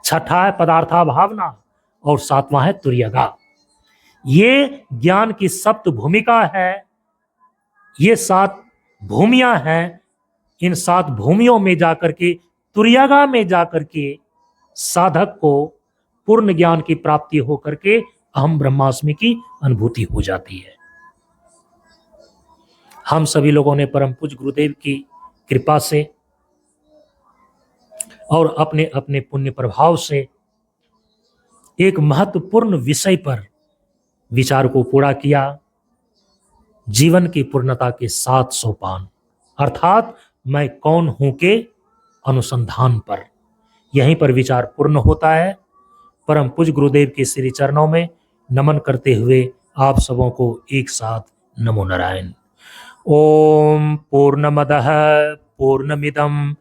छठा है पदार्था भावना और सातवां है तुर्यगा। ये ज्ञान की सप्त भूमिका है। ये 7 भूमियां हैं। इन 7 भूमियों में जाकर के, तुर्यगा में जाकर के साधक को पूर्ण ज्ञान की प्राप्ति होकर के अहम ब्रह्मास्मि की अनुभूति हो जाती है। हम सभी लोगों ने परम पूज्य गुरुदेव की कृपा से और अपने अपने पुण्य प्रभाव से एक महत्वपूर्ण विषय पर विचार को पूरा किया। जीवन की पूर्णता के 7 सोपान, अर्थात मैं कौन हूं के अनुसंधान पर। यहीं पर विचार पूर्ण होता है। परम पूज्य गुरुदेव के श्री चरणों में नमन करते हुए आप सबों को एक साथ नमो नारायण। ओम पूर्णमदः पूर्णमिदं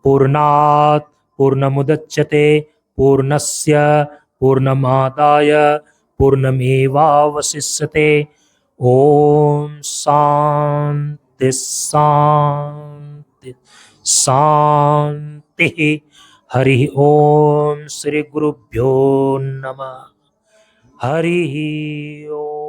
पूर्णात् पूर्णमुदच्यते पूर्णस्य पूर्णमादाय पूर्णमेवावशिष्यते। ओम शांति शांति शांति। हरि ओम। श्री गुरुभ्यो नमः। हरि ओम।